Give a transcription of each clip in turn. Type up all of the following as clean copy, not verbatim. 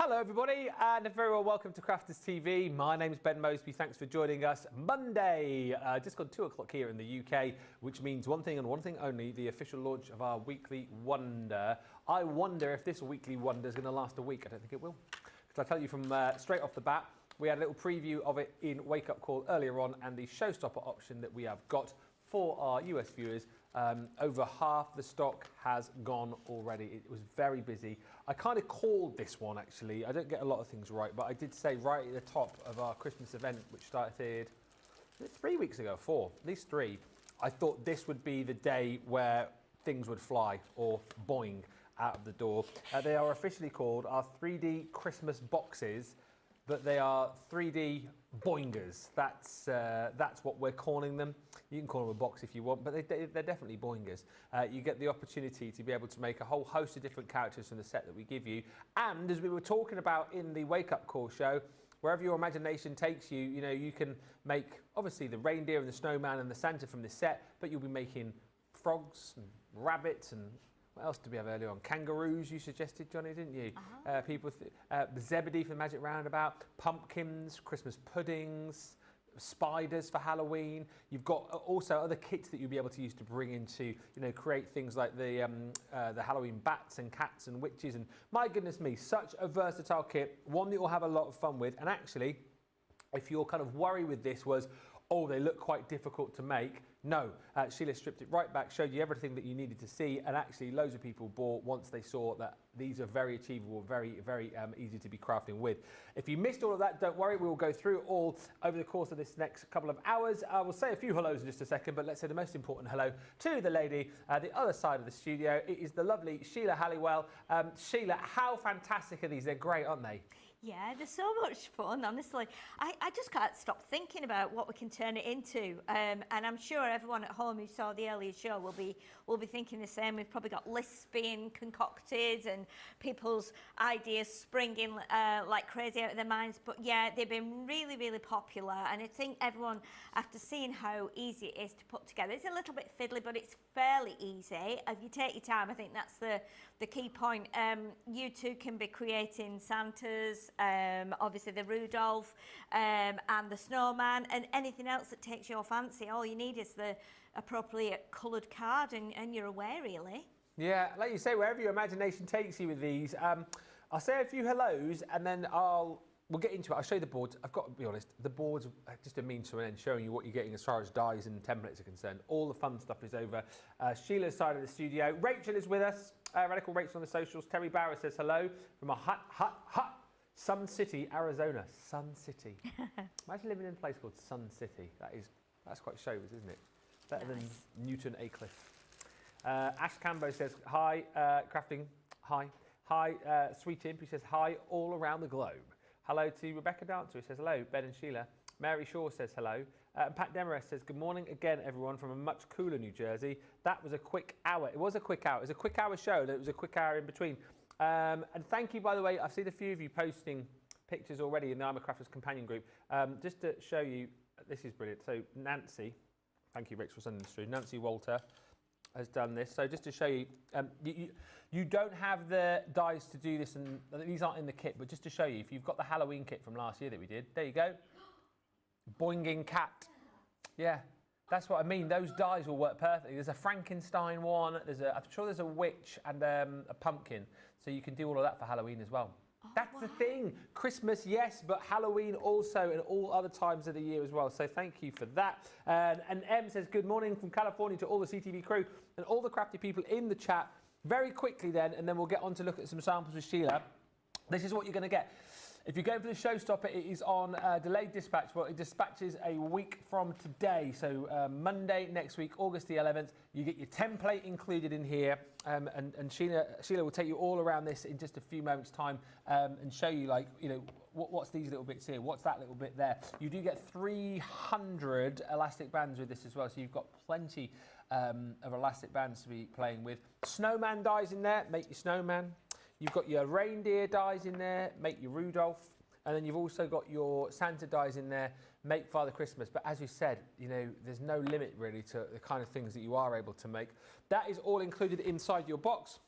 Hello everybody and a very well welcome to Crafters TV. My name's Ben Mosby, thanks for joining us. Monday, just gone 2 o'clock here in the UK, which means one thing and one thing only, the official launch of our weekly wonder. I wonder if this weekly wonder is going to last a week. I don't think it will. Because I'll tell you from straight off the bat, we had a little preview of it in Wake Up Call earlier on, and the showstopper option that we have got for our US viewers, over half the stock has gone already. It was very busy. I kind of called this one actually. I don't get a lot of things right, but I did say right at the top of our Christmas event, which started 3 weeks ago, 4, at least 3. I thought this would be the day where things would fly or boing out of the door. They are officially called our 3D Christmas boxes, but they are 3D boingers. That's what we're calling them. You can call them a box if you want, but they're definitely boingers. You get the opportunity to be able to make a whole host of different characters from the set that we give you. And as we were talking about in the Wake Up Call show, wherever your imagination takes you, you know, you can make obviously the reindeer and the snowman and the Santa from the set, but you'll be making frogs and rabbits and what else did we have earlier on? Kangaroos, you suggested, Johnny, didn't you? Zebedee for the Magic Roundabout, pumpkins, Christmas puddings, spiders for Halloween. You've got also other kits that you'll be able to use to bring into, you know, create things like the Halloween bats and cats and witches. And my goodness me, such a versatile kit, one that you'll have a lot of fun with. And actually, if your kind of worry with this was, oh, they look quite difficult to make. No, Sheila stripped it right back, showed you everything that you needed to see, and actually loads of people bought once they saw that these are very achievable, very easy to be crafting with. If you missed all of that, don't worry, we will go through it all over the course of this next couple of hours. I will say a few hellos in just a second, but let's say the most important hello to the lady at the other side of the studio. It is the lovely Sheila Halliwell. Sheila, how fantastic are these? They're great, aren't they? Yeah, they're so much fun, honestly. I just can't stop thinking about what we can turn it into. And I'm sure everyone at home who saw the earlier show will be thinking the same. We've probably got lists being concocted and people's ideas springing like crazy out of their minds. But yeah, they've been really, really popular. And I think everyone, after seeing how easy it is to put together, it's a little bit fiddly, but it's fairly easy. If you take your time, I think that's the key point. You too can be creating Santas, obviously the Rudolph and the snowman, and anything else that takes your fancy. All you need is the appropriate coloured card and you're away, really. Yeah, like you say, wherever your imagination takes you with these. I'll say a few hellos and then we'll get into it. I'll show you the boards. I've got to be honest, the boards are just a means to an end, showing you what you're getting as far as dies and templates are concerned. All the fun stuff is over Sheila's side of the studio. Rachel is with us, Radical Rachel on the socials. Terry Barrow says hello from a hut. Sun City, Arizona. Sun City. Imagine living in a place called Sun City. That's quite showbiz, isn't it? Better than Newton Aycliffe. Ash Cambo says hi, crafting. Hi. Hi, Sweet Imp, who says hi all around the globe. Hello to Rebecca Dancer, who says hello, Ben and Sheila. Mary Shaw says hello. And Pat Demarest says good morning again, everyone, from a much cooler New Jersey. That was a quick hour. It was a quick hour. It was a quick hour show, and it was a quick hour in between. And thank you, by the way. I've seen a few of you posting pictures already in the I'm a Crafter's Companion group. Just to show you, this is brilliant. So Nancy, thank you, Rich, for sending this through. Nancy Walter has done this. So just to show you, you don't have the dies to do this, and these aren't in the kit, but just to show you, if you've got the Halloween kit from last year that we did, there you go. Boinging cat. Yeah. That's what I mean. Those dies will work perfectly. There's a Frankenstein one. I'm sure there's a witch and a pumpkin. So you can do all of that for Halloween as well. Oh, that's the thing. Christmas, yes, but Halloween also, and all other times of the year as well. So thank you for that. And Em says, good morning from California to all the CTV crew and all the crafty people in the chat. Very quickly then, and then we'll get on to look at some samples with Sheila. This is what you're going to get. If you're going for the showstopper, it is on delayed dispatch. Well, it dispatches a week from today. So Monday next week, August the 11th, you get your template included in here. And Sheila will take you all around this in just a few moments' time and show you, like, you know, what's these little bits here, what's that little bit there. You do get 300 elastic bands with this as well. So you've got plenty of elastic bands to be playing with. Snowman dies in there, make your snowman. You've got your reindeer dies in there, make your Rudolph. And then you've also got your Santa dies in there, make Father Christmas. But as we said, you know, there's no limit really to the kind of things that you are able to make. That is all included inside your box.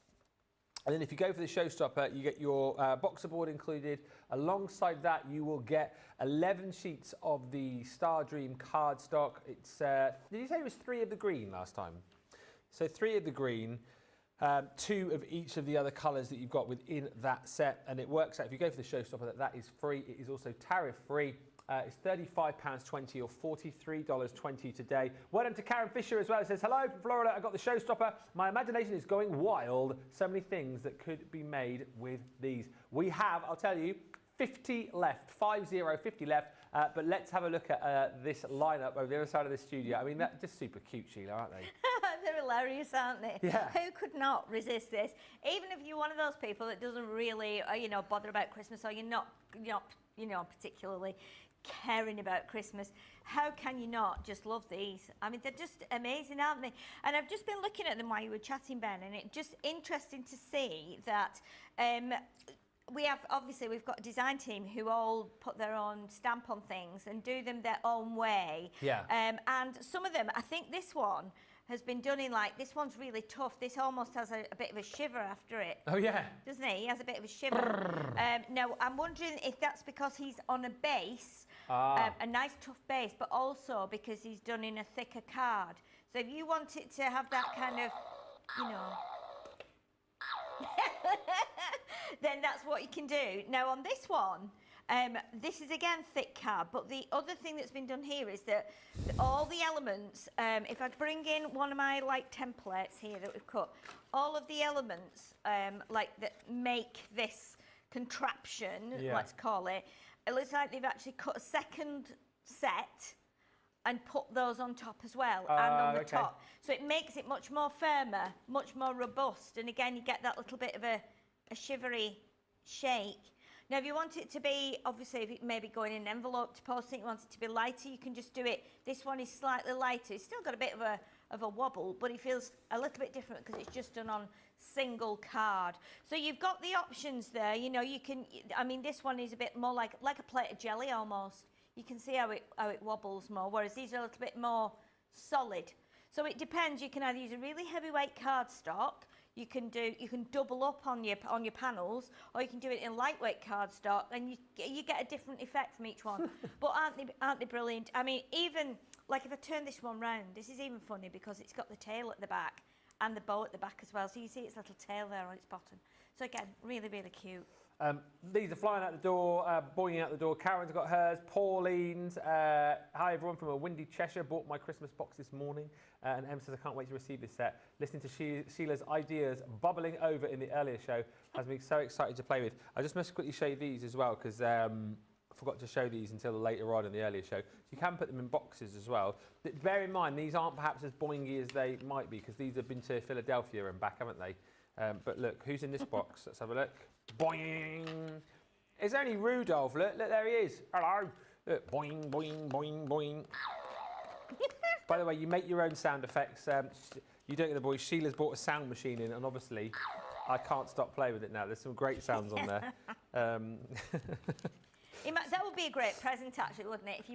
And then if you go for the showstopper, you get your boxer board included. Alongside that, you will get 11 sheets of the Star Dream cardstock. It's did you say it was 3 of the green last time? So 3 of the green, 2 of each of the other colours that you've got within that set. And it works out, if you go for the showstopper, that is free. It is also tariff free. It's £35.20 or $43.20 today. Well done to Karen Fisher as well. It says, hello from Florida, I got the showstopper. My imagination is going wild. So many things that could be made with these. We have, I'll tell you, 50 left, 50 left. But let's have a look at this lineup over the other side of the studio. I mean, they're just super cute, Sheila, aren't they? They're hilarious, aren't they? Yeah. Who could not resist this? Even if you're one of those people that doesn't really, bother about Christmas, or you're not, particularly caring about Christmas, how can you not just love these? I mean, they're just amazing, aren't they? And I've just been looking at them while you were chatting, Ben, and it's just interesting to see that we've got a design team who all put their own stamp on things and do them their own way. Yeah. And some of them, I think this one has been done in this one's really tough. This almost has a bit of a shiver after it. Oh, yeah. Doesn't he? He has a bit of a shiver. Now, I'm wondering if that's because he's on a base, a nice tough base, but also because he's done in a thicker card. So if you want it to have that kind of, then that's what you can do. Now, on this one, this is again thick card, but the other thing that's been done here is that all the elements, if I bring in one of my templates here that we've cut, all of the elements that make this contraption, let's call it, it looks like they've actually cut a second set and put those on top as well, and on the top. So it makes it much more firmer, much more robust, and again you get that little bit of a shivery shake. Now, if you want it to be, obviously, if it maybe going in an envelope to post it, you want it to be lighter, you can just do it. This one is slightly lighter. It's still got a bit of a wobble, but it feels a little bit different because it's just done on single card. So you've got the options there. You can, I mean, this one is a bit more like a plate of jelly almost. You can see how it wobbles more, whereas these are a little bit more solid. So it depends. You can either use a really heavyweight cardstock. You can double up on your panels, or you can do it in lightweight cardstock, and you get a different effect from each one. But aren't they brilliant? I mean, even if I turn this one round, this is even funny because it's got the tail at the back and the bow at the back as well. So you see its little tail there on its bottom. So again, really, really cute. These are flying out the door, boinging out the door. Karen's got hers. Pauline's. Hi, everyone from a windy Cheshire. Bought my Christmas box this morning. And Em says, I can't wait to receive this set. Listening to Sheila's ideas bubbling over in the earlier show has me so excited to play with. I just must quickly show you these as well, because I forgot to show these until later on in the earlier show. You can put them in boxes as well. Bear in mind, these aren't perhaps as boingy as they might be, because these have been to Philadelphia and back, haven't they? But look, who's in this box? Let's have a look. Boing! It's only Rudolph. Look, there he is. Hello. Look, boing, boing, boing, boing. By the way, you make your own sound effects. You don't get the boys. Sheila's bought a sound machine in, and obviously, I can't stop playing with it now. There's some great sounds on there. That would be a great present, actually, wouldn't it? If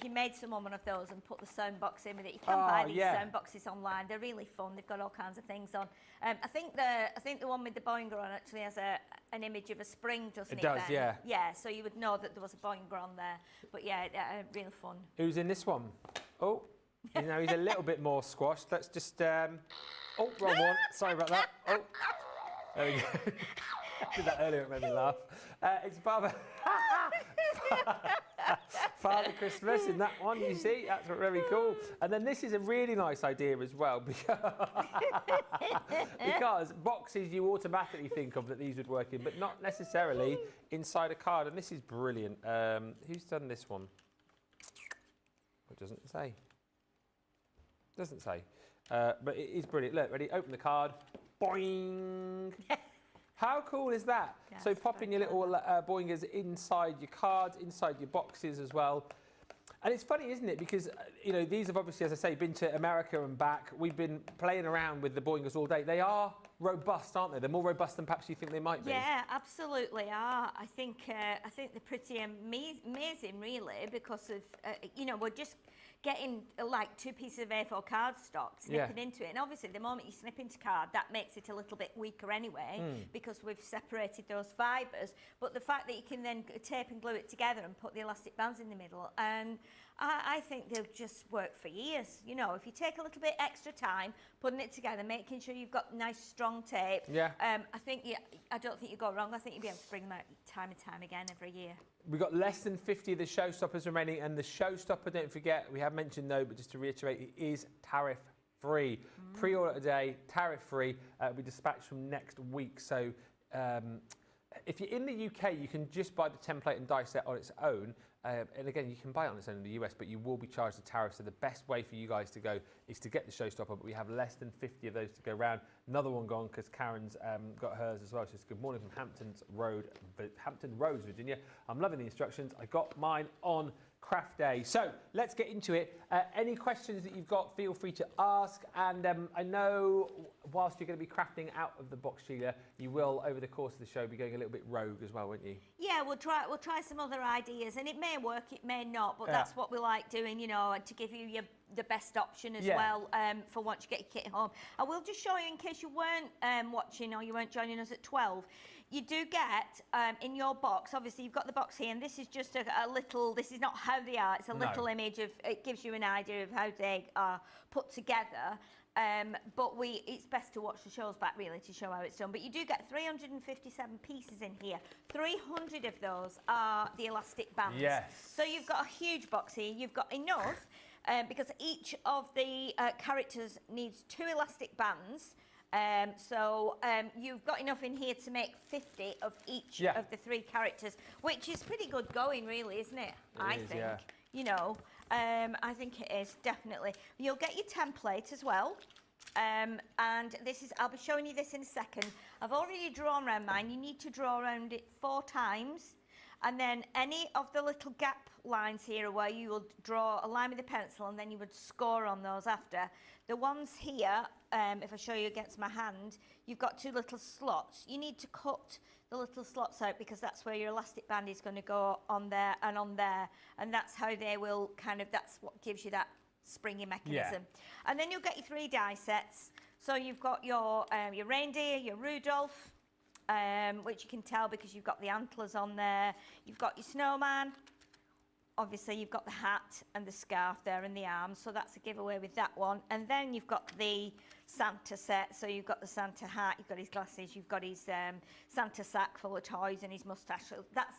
you made someone one of those and put the sound box in with it. You can buy these sound boxes online. They're really fun. They've got all kinds of things on. I think the one with the boinger on actually has an image of a spring, doesn't it? It does, Ben? yeah. Yeah, so you would know that there was a boinger on there. But yeah, really fun. Who's in this one? Oh, he's a little bit more squashed. Let's just. Oh, wrong one. Sorry about that. Oh, there we go. I did that earlier. It made me laugh. It's Father Christmas in that one. You see, that's very cool. And then this is a really nice idea as well, because boxes you automatically think of that these would work in, but not necessarily inside a card. And this is brilliant. Who's done this one? It doesn't say. Doesn't say. But it is brilliant. Look, ready? Open the card. Boing. How cool is that? Yeah, so popping your little boingers inside your cards, inside your boxes as well. And it's funny, isn't it? Because, these have obviously, as I say, been to America and back. We've been playing around with the boingers all day. They are robust, aren't they? They're more robust than perhaps you think they might be. Yeah, absolutely are. I think they're pretty amazing, really, because of you know, we're just getting like 2 pieces of A4 cardstock, snipping into it, and obviously the moment you snip into card, that makes it a little bit weaker anyway, because we've separated those fibres. But the fact that you can then tape and glue it together and put the elastic bands in the middle, and I think they'll just work for years. You know, if you take a little bit extra time putting it together, making sure you've got nice strong tape, I don't think you go wrong. I think you'll be able to bring them out time and time again every year. We've got less than 50 of the showstoppers remaining, and the showstopper, don't forget, we have mentioned though, but just to reiterate, it is tariff-free. Pre-order today, tariff-free. It'll be dispatched from next week. So if you're in the UK, you can just buy the template and die set on its own. And again, you can buy it on its own in the US, but you will be charged a tariff. So the best way for you guys to go is to get the showstopper, but we have less than 50 of those to go around. Another one gone because Karen's got hers as well. She says, good morning from Hampton Roads, Virginia. I'm loving the instructions. I got mine on craft day. So let's get into it. Any questions that you've got, feel free to ask. And I know whilst you're going to be crafting out of the box, Sheila, you will, over the course of the show, be going a little bit rogue as well, won't you? Yeah, we'll try some other ideas, and it may work, it may not, but that's what we like doing, you know, to give you the best option as well for once you get your kit home. I will just show you, in case you weren't watching or you weren't joining us at 12, you do get in your box, obviously you've got the box here, and this is just a little, this is not how they are, it's a little image of, it gives you an idea of how they are put together. But it's best to watch the shows back really to show how it's done. But you do get 357 pieces in here. 300 of those are the elastic bands. Yes. So you've got a huge box here. You've got enough because each of the characters needs 2 elastic bands. You've got enough in here to make 50 of each of the 3 characters, which is pretty good going, really, isn't it? I think. Yeah. You know, I think it is, definitely. You'll get your template as well. And this is, I'll be showing you this in a second. I've already drawn around mine. You need to draw around it 4 times. And then any of the little gap lines here are where you will draw a line with a pencil, and then you would score on those after. The ones here, if I show you against my hand, you've got 2 little slots. You need to cut the little slots out because that's where your elastic band is going to go on there and on there. And that's how they will that's what gives you that springy mechanism. Yeah. And then you'll get your 3 die sets. So you've got your reindeer, your Rudolph, which you can tell because you've got the antlers on there. You've got your snowman. Obviously, you've got the hat and the scarf there and the arms, so that's a giveaway with that one. And then you've got the Santa set, so you've got the Santa hat, you've got his glasses, you've got his Santa sack full of toys and his moustache. So that's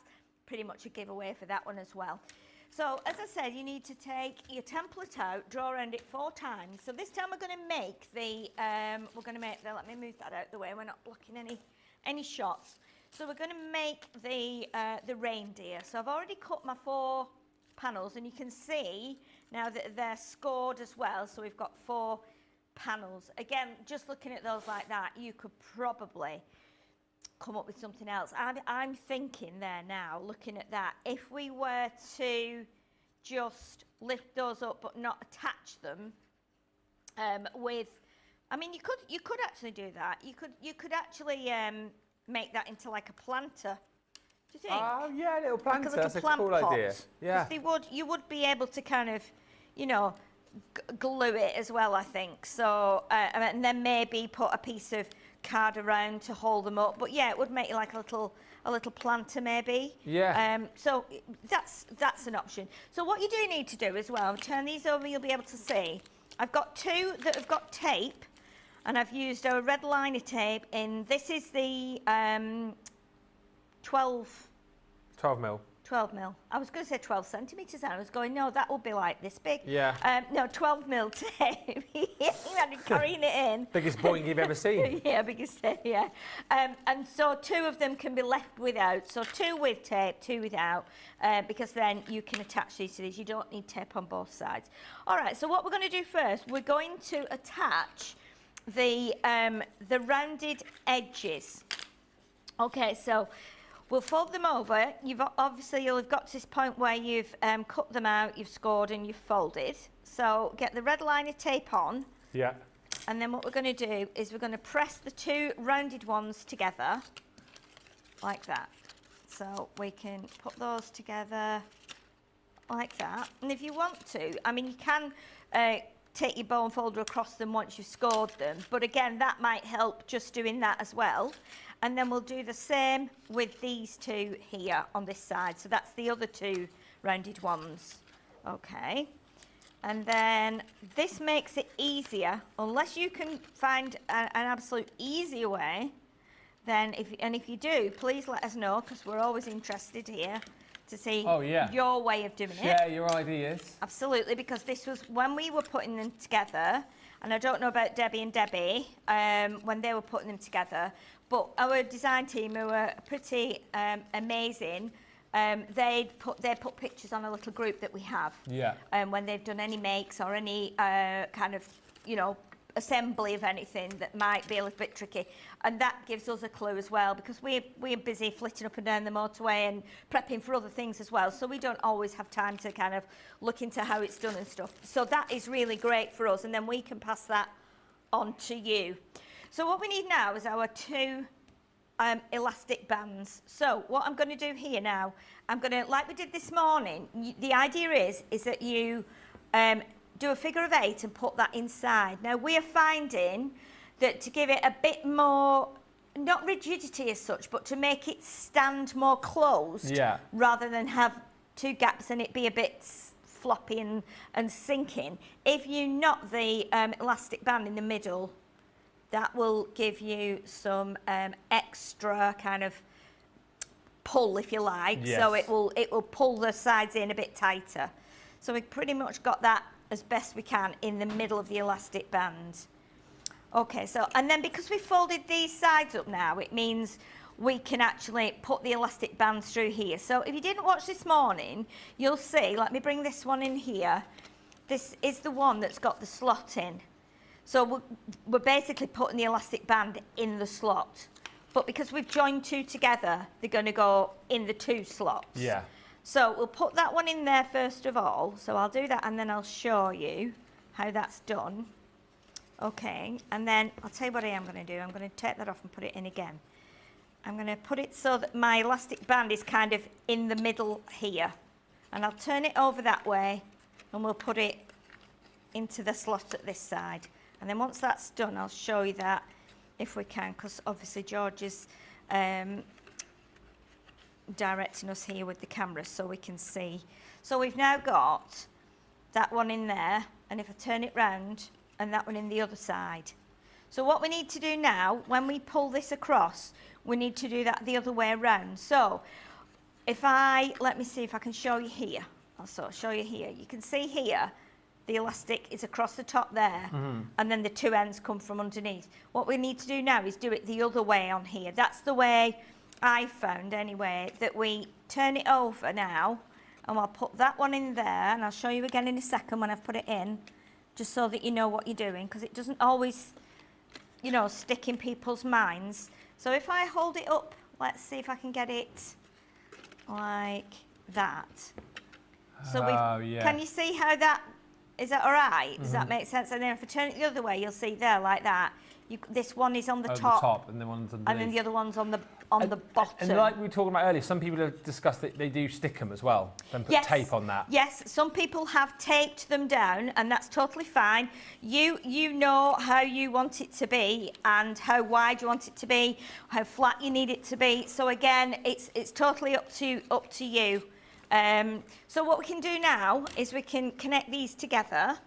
pretty much a giveaway for that one as well. So, as I said, you need to take your template out, draw around it 4 times. So this time we're going to make let me move that out the way, we're not blocking any shots. So we're going to make the reindeer. So I've already cut my 4 panels, and you can see now that they're scored as well. So we've got 4 panels. Again, just looking at those like that, you could probably come up with something else. I'm thinking there now, looking at that, if we were to just lift those up but not attach them I mean, you could actually do that. You could actually make that into like a planter. Do you think? Oh yeah, a little planter. That's a cool idea. Yeah. You would be able to kind of, you know, glue it as well, I think. So and then maybe put a piece of card around to hold them up. But yeah, it would make you like a little planter maybe. Yeah. So that's an option. So what you do need to do as well, turn these over, you'll be able to see. I've got 2 that have got tape, and I've used a red liner tape in, this is the 12 mil. 12 mil. I was going to say 12 centimetres, and I was going, no, that will be like this big. Yeah. No, 12 mil tape. I'm carrying it in. Biggest boing you've ever seen. Yeah, biggest tape, yeah. And so 2 of them can be left without. So 2 with tape, 2 without, because then you can attach these to these. You don't need tape on both sides. All right, so what we're going to do first, we're going to attach the rounded edges. Okay, so we'll fold them over. You'll have got to this point where you've cut them out, you've scored and you've folded. So get the red liner tape on. Yeah. And then what we're going to do is we're going to press the two rounded ones together, like that. So we can put those together like that. And if you want to, I mean, you can take your bone folder across them once you've scored them. But again, that might help just doing that as well. And then we'll do the same with these two here on this side. So that's the other two rounded ones. Okay. And then this makes it easier, unless you can find an absolute easier way. Then, if you do, please let us know, because we're always interested here to see your way of doing it. Share your ideas. Absolutely, because this was when we were putting them together, and I don't know about Debbie and Debbie when they were putting them together, but our design team, who were pretty amazing, they put pictures on a little group that we have. Yeah. When they've done any makes or any kind of, assembly of anything that might be a little bit tricky, and that gives us a clue as well, because we're busy flitting up and down the motorway and prepping for other things as well, so we don't always have time to kind of look into how it's done and stuff. So that is really great for us, and then we can pass that on to you. So what we need now is our two elastic bands. So what I'm going to do here now, I'm going to, like we did this morning, the idea is that you do a figure of 8 and put that inside. Now we are finding that to give it a bit more, not rigidity as such, but to make it stand more closed, rather than have two gaps and it be a bit floppy and sinking. If you knot the elastic band in the middle, that will give you some extra kind of pull, if you like. Yes. So it will pull the sides in a bit tighter. So we've pretty much got that as best we can in the middle of the elastic band. Okay, so, and then because we folded these sides up now, it means we can actually put the elastic bands through here. So if you didn't watch this morning, you'll see, let me bring this one in here. This is the one that's got the slot in. So we're basically putting the elastic band in the slot. But because we've joined two together, they're going to go in the two slots. Yeah. So we'll put that one in there first of all. So I'll do that and then I'll show you how that's done. Okay, and then I'll tell you what I am going to do. I'm going to take that off and put it in again. I'm going to put it so that my elastic band is kind of in the middle here. And I'll turn it over that way and we'll put it into the slot at this side. And then once that's done, I'll show you that if we can, because obviously George is directing us here with the camera so we can see. So we've now got that one in there, and if I turn it round, and that one in the other side. So what we need to do now, when we pull this across, we need to do that the other way around. So let me see if I can show you here. I'll sort of show you here. You can see here, the elastic is across the top there, and then the two ends come from underneath. What we need to do now is do it the other way on here. That's the way I found anyway, that we turn it over now, and I'll put that one in there, and I'll show you again in a second when I've put it in, just so that you know what you're doing, because it doesn't always, stick in people's minds. So if I hold it up, let's see if I can get it like that. So can you see how that, is that all right? Does that make sense? And then if I turn it the other way, you'll see there like that. This one is on the top, and the one's underneath. And then the other one's on the bottom. And like we were talking about earlier, some people have discussed that they do stick them as well, then put tape on that. Yes, some people have taped them down, and that's totally fine. You know how you want it to be and how wide you want it to be, how flat you need it to be. So again, it's totally up to you. So what we can do now is we can connect these together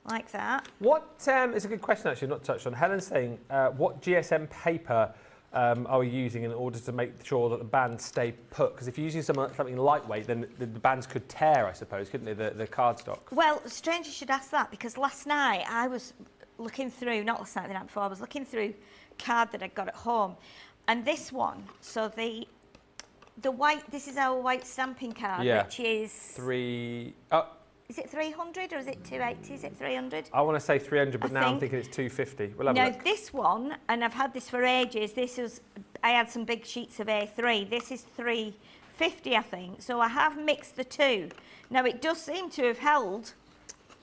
like that. What is a good question actually, not touched on. Helen's saying, what GSM paper are we using in order to make sure that the bands stay put? Because if you're using something lightweight, then the bands could tear, I suppose, couldn't they, the cardstock? Well, strange you should ask that, because last night I was looking through, not last night, the night before, I was looking through card that I got at home, and this one, so the white, this is our white stamping card, which is... Is it 300 or is it 280? Is it 300? I want to say 300, but now I'm thinking it's 250. We'll have a look. This one, and I've had this for ages, I had some big sheets of A3. This is 350, I think. So I have mixed the two. Now, it does seem to have held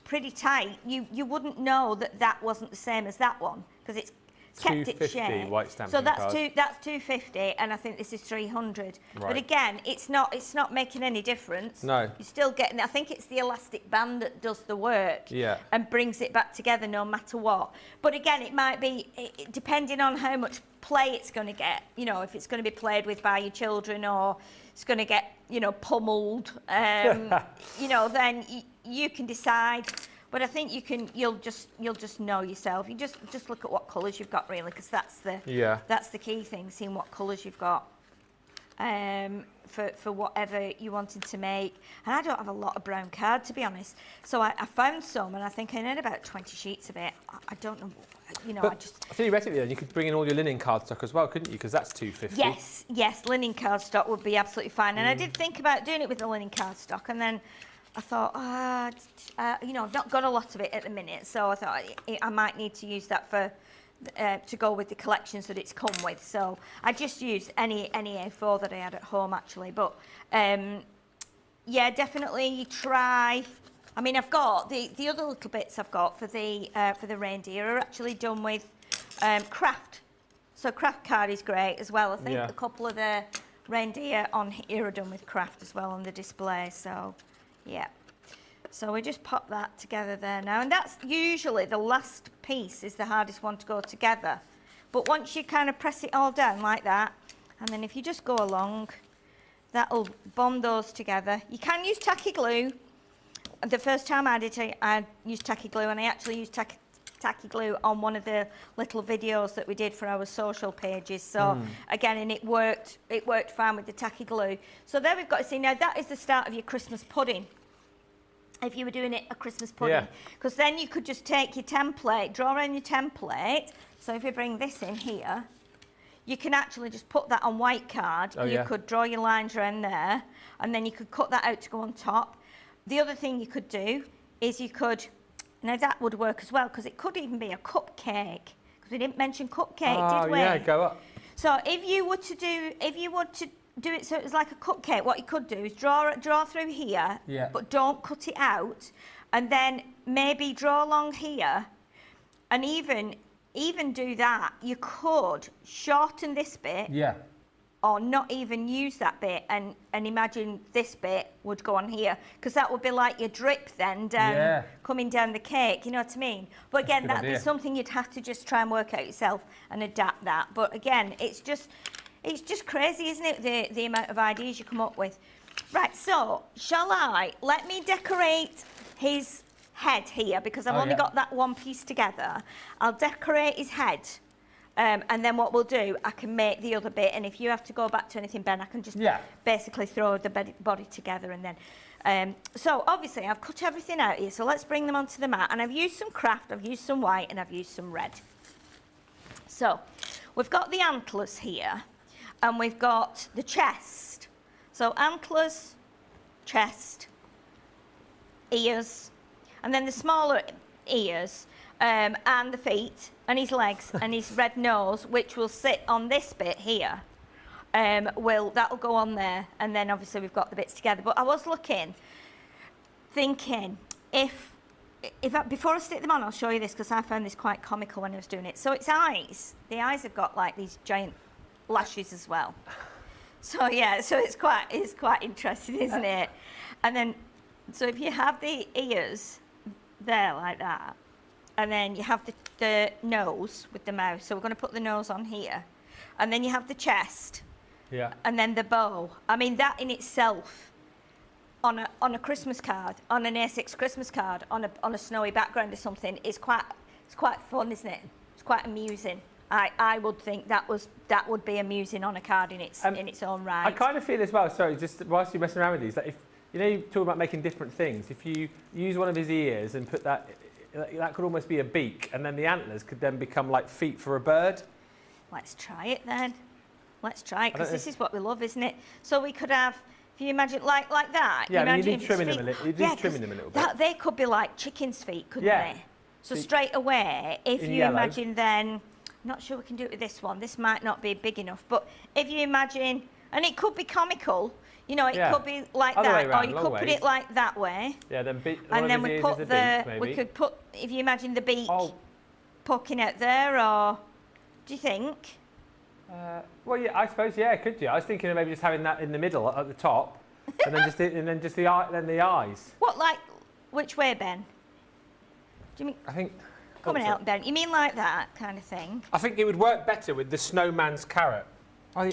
pretty tight, you wouldn't know that wasn't the same as that one because it's kept its shape. White stamping so that's card. that's 250, and I think this is 300. Right. But again, it's not making any difference. No. You're still getting. I think it's the elastic band that does the work. Yeah. And brings it back together no matter what. But again, it might be depending on how much play it's going to get. You know, if it's going to be played with by your children or it's going to get pummeled. You know, then you can decide. But I think you'll just know yourself. You just look at what colours you've got really, because that's the key thing, seeing what colours you've got for whatever you wanted to make. And I don't have a lot of brown card, to be honest. So I found some, and I think I need about 20 sheets of it. I don't know, But theoretically, then you could bring in all your linen cardstock as well, couldn't you? Because that's 250. Yes, linen cardstock would be absolutely fine. And I did think about doing it with the linen cardstock, and then I thought, I've not got a lot of it at the minute, so I thought I might need to use that for to go with the collections that it's come with. So I just used any A4 that I had at home actually. But yeah, definitely try. I mean, I've got the other little bits I've got for the reindeer are actually done with craft. So craft card is great as well. I think a couple of the reindeer on here are done with craft as well on the display. So. Yeah, so we just pop that together there now, and that's usually the last piece is the hardest one to go together. But once you kind of press it all down like that, and then if you just go along, that'll bond those together. You can use tacky glue. The first time I did it, I used tacky glue, and I actually used tacky glue on one of the little videos that we did for our social pages. So again, and it worked fine with the tacky glue. So there we've got to see now that is the start of your Christmas pudding. If you were doing it a Christmas pudding, because then you could just take your template, draw on your template. So if you bring this in here, you can actually just put that on white card. You could draw your lines around there, and then you could cut that out to go on top. The other thing you could do is you could, now that would work as well, because it could even be a cupcake, because we didn't mention cupcake, did we? Yeah, go up. So if you were to do it so it was like a cupcake, what you could do is draw through here, but don't cut it out, and then maybe draw along here, and even do that. You could shorten this bit, or not even use that bit, and imagine this bit would go on here, because that would be like your drip then down, coming down the cake, you know what I mean? But again, that'd be something you'd have to just try and work out yourself and adapt that. But again, it's just crazy, isn't it, the amount of ideas you come up with. Right, so let me decorate his head here, because I've only got that one piece together. I'll decorate his head, and then what we'll do, I can make the other bit, and if you have to go back to anything, Ben, I can just basically throw the body together, and then so obviously I've cut everything out here, so let's bring them onto the mat. And I've used some craft, I've used some white, and I've used some red. So we've got the antlers here, and we've got the chest. So antlers, chest, ears, and then the smaller ears, and the feet, and his legs, and his red nose, which will sit on this bit here. That'll go on there, and then obviously we've got the bits together. But I was thinking, before I stick them on, I'll show you this, because I found this quite comical when I was doing it. So it's eyes. The eyes have got like these giant lashes as well. So yeah, so it's quite interesting, isn't it? And then, so if you have the ears there like that, and then you have the nose with the mouth. So we're going to put the nose on here, and then you have the chest, and then the bow. I mean, that in itself, on a Christmas card, on an A6 Christmas card, on a snowy background or something, it's quite fun, isn't it? It's quite amusing. I would think that would be amusing on a card in its own right. I kind of feel as well, sorry, just whilst you're messing around with these, like if you're talking about making different things, if you use one of his ears and put that could almost be a beak, and then the antlers could then become like feet for a bird. Let's try it then. Let's try it, because this is what we love, isn't it? So we could have, if you imagine like that. Yeah, I mean, you need trimming them a little. You need trimming them a little bit. They could be like chicken's feet, couldn't they? So straight away, if you imagine then, I'm not sure we can do it with this one. This might not be big enough, but if you imagine, and it could be comical, You know, it could be like Other way that, round, or you long could put ways. it like that way. Yeah, then And then we put the the, beak, we could put, if you imagine the beak Oh, poking out there, or do you think? well, yeah, I suppose, yeah, could you? I was thinking of maybe just having that in the middle at the top, and then just the eyes. What, like, which way, Ben? Do you mean I think. coming out, Ben? You mean like that kind of thing? I think it would work better with the snowman's carrot. I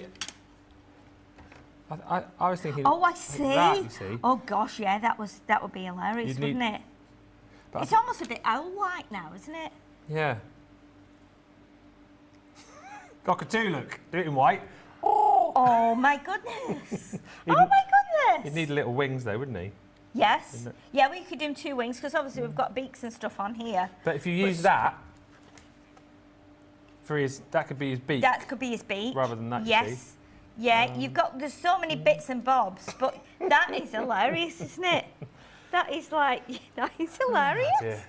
was thinking. Oh, I like see. that, you see. Oh gosh, yeah, that would be hilarious, You'd need- wouldn't it? But It's almost a bit owl-like now, isn't it? Yeah. Cockatoo, look. Do it in white. Oh my goodness! Oh my goodness! He'd need little wings though, wouldn't he? Yes. Isn't it? Yeah, we could do him 2 wings because obviously we've got beaks and stuff on here. But if you use that for that could be his beak. That could be his beak. Rather than that, you yes. see. Yeah, there's so many bits and bobs, but that is hilarious, isn't it? That is hilarious. Dear.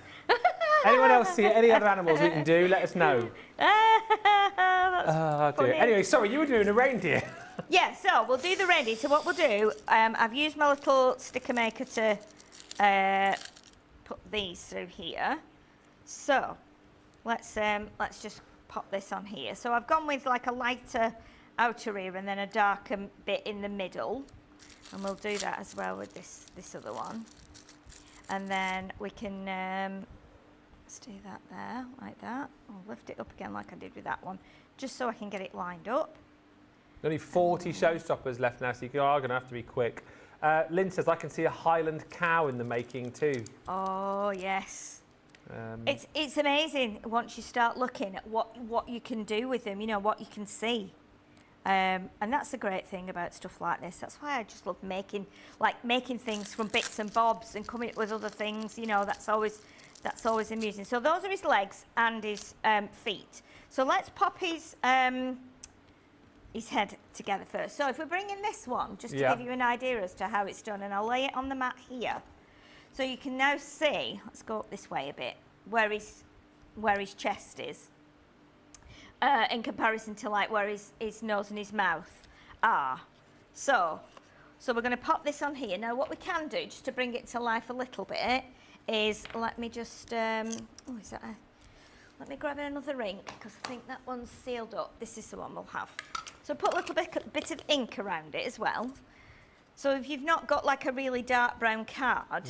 Anyone else see any other animals we can do? Let us know. That's Oh, dear. funny. Anyway, sorry, you were doing a reindeer. Yeah, so we'll do the reindeer. So what we'll do, I've used my little sticker maker to put these through here. So let's just pop this on here. So I've gone with like a lighter outer ear and then a darker bit in the middle, and we'll do that as well with this other one. And then we can let's do that there like that. I'll lift it up again like I did with that one, just so I can get it lined up. Only 40 showstoppers left now, so you are going to have to be quick. Lynn says, I can see a Highland cow in the making too. Oh, yes. It's amazing once you start looking at what you can do with them, you know, what you can see. And that's the great thing about stuff like this. That's why I just love making things from bits and bobs and coming up with other things, you know, that's always amusing. So those are his legs and his feet. So let's pop his head together first. So if we're bringing this one, just to give you an idea as to how it's done, and I'll lay it on the mat here. So you can now see, let's go up this way a bit, where his chest is, in comparison to like where his nose and his mouth are. So we're going to pop this on here. Now what we can do, just to bring it to life a little bit, is let me just, let me grab another ink, because I think that one's sealed up. This is the one we'll have. So put a little bit of ink around it as well. So if you've not got like a really dark brown card,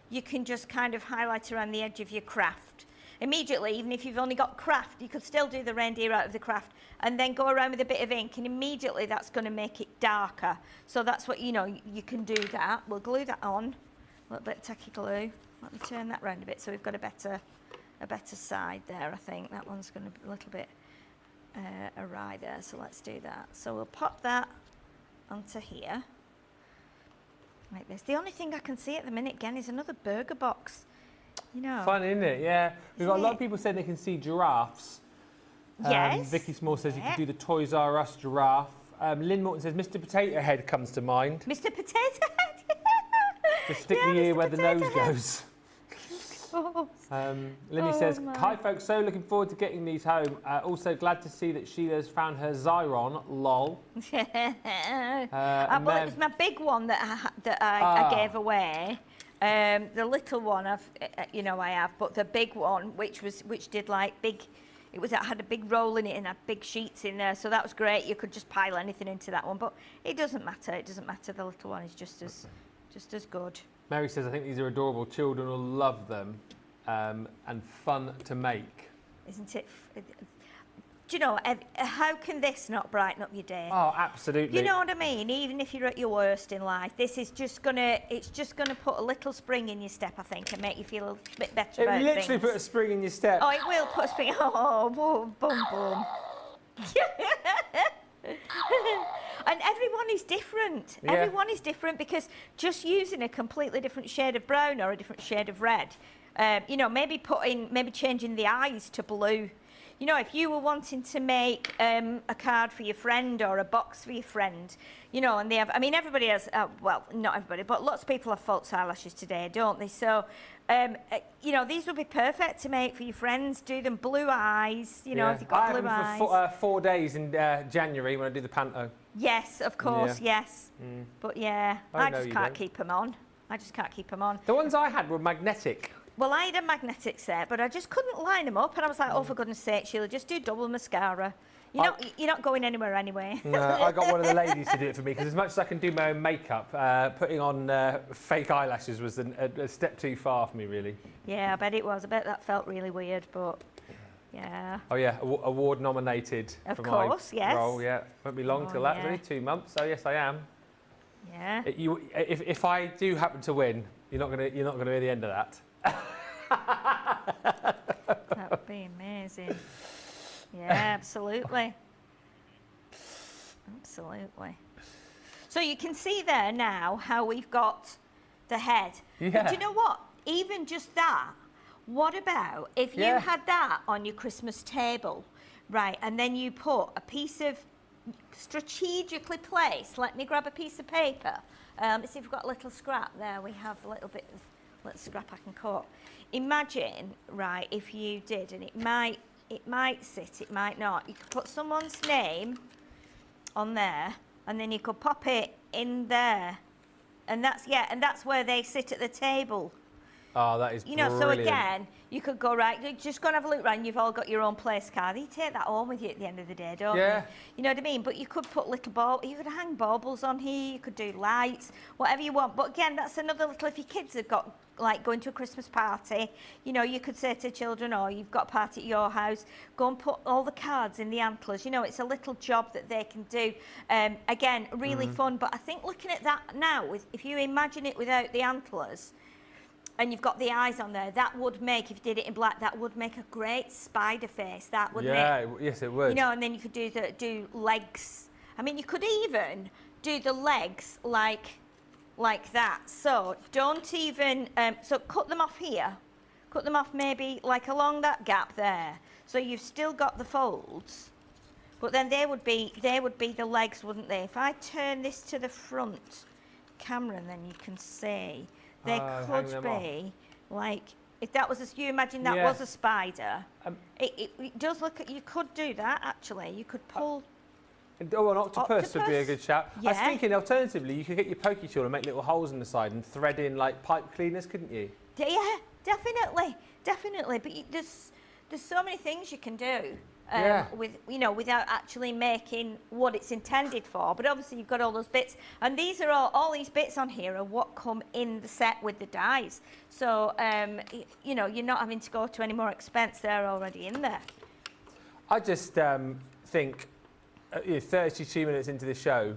you can just kind of highlight around the edge of your craft. Immediately, even if you've only got craft, you could still do the reindeer out of the craft and then go around with a bit of ink, and immediately that's going to make it darker. So that's what, you know, you can do that. We'll glue that on, a little bit of tacky glue. Let me turn that round a bit so we've got a better side there, I think. That one's going to be a little bit awry there, so let's do that. So we'll pop that onto here, like this. The only thing I can see at the minute, again, is another burger box. You know. Fun, isn't it? Yeah. We've got a lot of people saying they can see giraffes. Yes. Vicky Small says you can do the Toys R Us giraffe. Lynn Morton says Mr. Potato Head comes to mind. Mr. Potato Head. Just stick the ear where the nose goes. Linny says, hi folks, so looking forward to getting these home. Also glad to see that Sheila's found her Xyron, lol. Well, it was my big one that I gave away. The little one, I have, but the big one, which did like big, it had a big roll in it and had big sheets in there, so that was great. You could just pile anything into that one, but it doesn't matter. It doesn't matter. The little one is just as good. Mary says, I think these are adorable. Children will love them and fun to make. Isn't it? Do you know, how can this not brighten up your day? Oh, absolutely. You know what I mean? Even if you're at your worst in life, it's just gonna put a little spring in your step, I think, and make you feel a bit better about things. It literally put a spring in your step. Oh, it will put a spring. Oh, boom, boom, boom. And everyone is different. Yeah. Everyone is different, because just using a completely different shade of brown or a different shade of red, maybe changing the eyes to blue. You know, if you were wanting to make a card for your friend or a box for your friend, you know, and they have, I mean, everybody has, well, not everybody, but lots of people have false eyelashes today, don't they? So, you know, these would be perfect to make for your friends. Do them blue eyes, you know, if you've got blue eyes. I have them for 4 days in January when I do the panto. Yes, of course, yes. But yeah, I know just you can't don't. keep them on. I just can't keep them on. The ones I had were magnetic. Well, I had a magnetic set, but I just couldn't line them up. And I was like, oh, for goodness sake, Sheila, just do double mascara. You're not going anywhere anyway. No, I got one of the ladies to do it for me because as much as I can do my own makeup, putting on fake eyelashes was a step too far for me, really. Yeah, I bet it was. I bet that felt really weird, but yeah. Oh yeah, award nominated Of for course, my yes. role. Yeah, won't be long Oh, till that. yeah. It's only 2 months, so yes, I am. Yeah. If I do happen to win, you're not gonna hear the end of that. That would be amazing. Yeah, absolutely. Absolutely. So you can see there now how we've got the head. Yeah. But do you know what? Even just that, what about if you Yeah. had that on your Christmas table, right, and then you put a piece of strategically placed, let me grab a piece of paper. Let's see if we've got a little scrap there. We have a little bit of little scrap I can cut. Imagine, right, if you did, and it might sit, it might not. You could put someone's name on there, and then you could pop it in there, and that's where they sit at the table. Oh, that is brilliant. So again, you could go, right, you're just go and have a look round, you've all got your own place card. You take that home with you at the end of the day, don't Yeah. you? You know what I mean? But you could put little you could hang baubles on here, you could do lights, whatever you want. But again, that's another little, if your kids have got, like, going to a Christmas party, you could say to children, or you've got a party at your house, go and put all the cards in the antlers. It's a little job that they can do. Again, really fun. But I think looking at that now, if you imagine it without the antlers, and you've got the eyes on there, that would make, if you did it in black, that would make a great spider face. That would Yes, it would. and then you could do legs. I mean, you could even do the legs like that. So don't even, so cut them off here. Cut them off maybe like along that gap there. So you've still got the folds, but then they would be the legs, wouldn't they? If I turn this to the front camera, then you can see. There hang could them be, like, if that was you imagine that was a spider. It does look, you could do that, actually. You could pull. Oh, an octopus would be a good shout. I was Yeah. thinking, alternatively, you could get your pokey tool and make little holes in the side and thread in, like, pipe cleaners, couldn't you? Yeah, definitely. But there's so many things you can do. With without actually making what it's intended for, but obviously you've got all those bits, and these are all these bits on here are what come in the set with the dies. So you're not having to go to any more expense; they're already in there. I just think, 32 minutes into the show,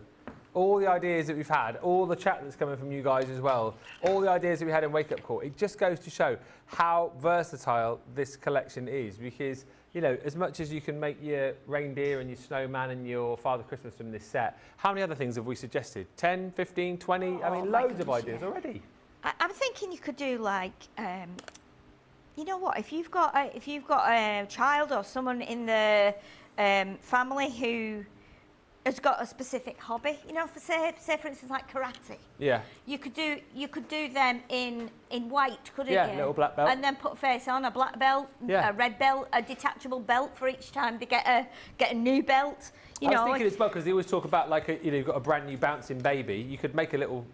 all the ideas that we've had, all the chat that's coming from you guys as well, all the ideas that we had in Wake Up Call, it just goes to show how versatile this collection is, because as much as you can make your reindeer and your snowman and your Father Christmas from this set, how many other things have we suggested? 10, 15, 20? I mean, loads of ideas already. I'm thinking you could do like, you know what? If you've got a child or someone in the family who has got a specific hobby, for say for instance like karate. Yeah. You could do them in white, couldn't Yeah, you? little black belt. And then put face on a black belt, Yeah. a red belt, a detachable belt for each time they get a new belt. I was thinking as well, because they always talk about like you've got a brand new bouncing baby. You could make a little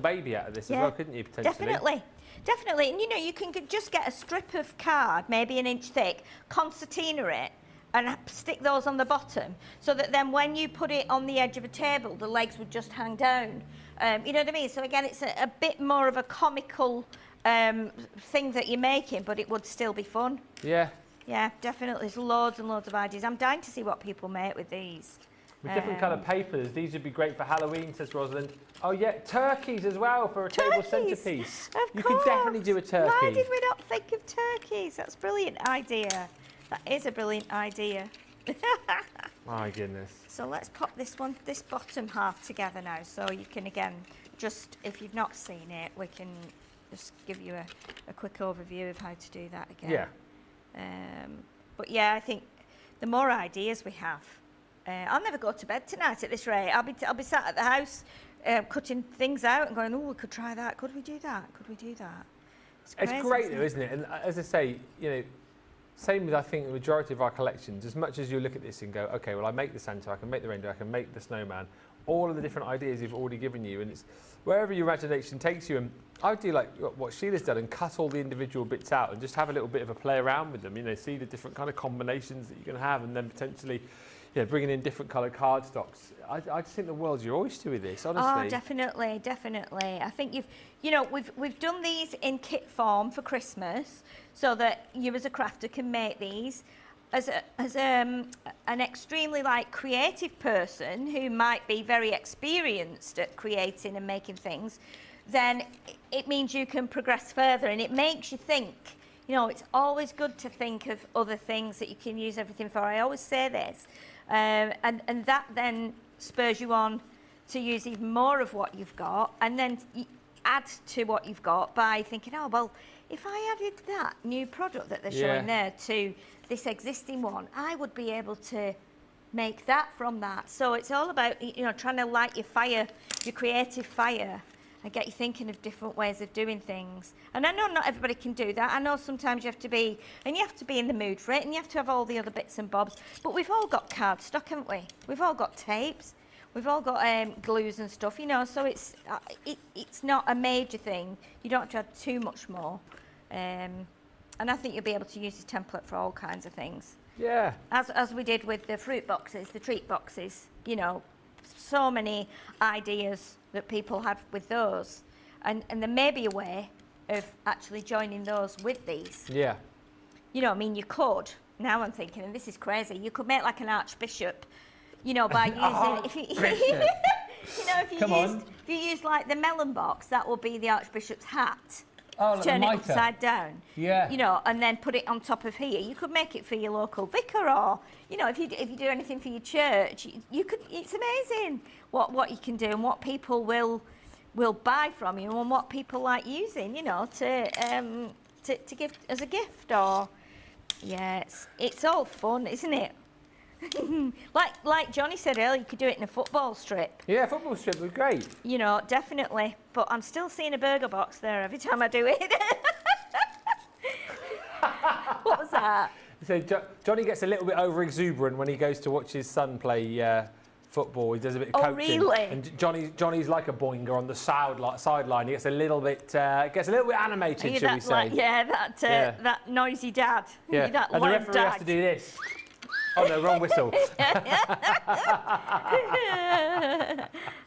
baby out of this as well, couldn't you? Potentially. Definitely. And you can just get a strip of card, maybe an inch thick, concertina it, and stick those on the bottom, so that then when you put it on the edge of a table, the legs would just hang down. You know what I mean? So again, it's a bit more of a comical thing that you're making, but it would still be fun. Yeah. Yeah, definitely. There's loads and loads of ideas. I'm dying to see what people make with these. With different colour papers. These would be great for Halloween, says Rosalind. Oh yeah, turkeys as well for a table centrepiece. You could definitely do a turkey. Why did we not think of turkeys? That's a brilliant idea. That is a brilliant idea. My goodness. So let's pop this bottom half together now. So you can, again, just, if you've not seen it, we can just give you a quick overview of how to do that again. Yeah. But yeah, I think the more ideas we have, I'll never go to bed tonight at this rate. I'll be sat at the house cutting things out and going, oh, we could try that. Could we do that? Could we do that? It's great though, isn't it? And as I say, Same with, I think, the majority of our collections. As much as you look at this and go, okay, well, I make the Santa, I can make the reindeer, I can make the snowman. All of the different ideas you've already given you, and it's wherever your imagination takes you. And I would do like what Sheila's done and cut all the individual bits out and just have a little bit of a play around with them. You know, see the different kind of combinations that you can have, and then potentially, you know, bringing in different coloured cardstocks. I just think the world's your oyster with this, honestly. Oh, definitely, definitely. I think we've done these in kit form for Christmas, so that you as a crafter can make these. As an extremely creative person who might be very experienced at creating and making things, then it means you can progress further, and it makes you think. You know, it's always good to think of other things that you can use everything for. I always say this, and that then spurs you on to use even more of what you've got, and then add to what you've got by thinking, oh well, if I added that new product that they're showing there to this existing one, I would be able to make that from that. So it's all about, you know, trying to light your fire, your creative fire, and get you thinking of different ways of doing things. And I know not everybody can do that. I know sometimes you have to be in the mood for it, and you have to have all the other bits and bobs. But we've all got cardstock, haven't we? We've all got tapes. We've all got glues and stuff, you know, so it's not a major thing. You don't have to add too much more. And I think you'll be able to use this template for all kinds of things. Yeah. As we did with the fruit boxes, the treat boxes, you know, so many ideas that people had with those. And there may be a way of actually joining those with these. Yeah. You know, I mean, you could, now I'm thinking, and this is crazy, you could make like an archbishop, you know, by using, if you use like the melon box, that will be the archbishop's hat. Oh, like turn it mitre. upside down. Yeah. You know, and then put it on top of here. You could make it for your local vicar, or you know, if you do anything for your church, you could. It's amazing what you can do and what people will buy from you and what people like using. You know, to give as a gift, or it's all fun, isn't it? like Johnny said earlier, you could do it in a football strip. Yeah, football strip would be great. You know, definitely. But I'm still seeing a burger box there every time I do it. What was that? So Johnny gets a little bit over exuberant when he goes to watch his son play football. He does a bit of coaching. Oh, really? And Johnny's like a boinger on the sideline. He gets a little bit animated, shall we say? That noisy dad. Yeah. That and the referee dad. has to do this. Oh no, wrong whistle.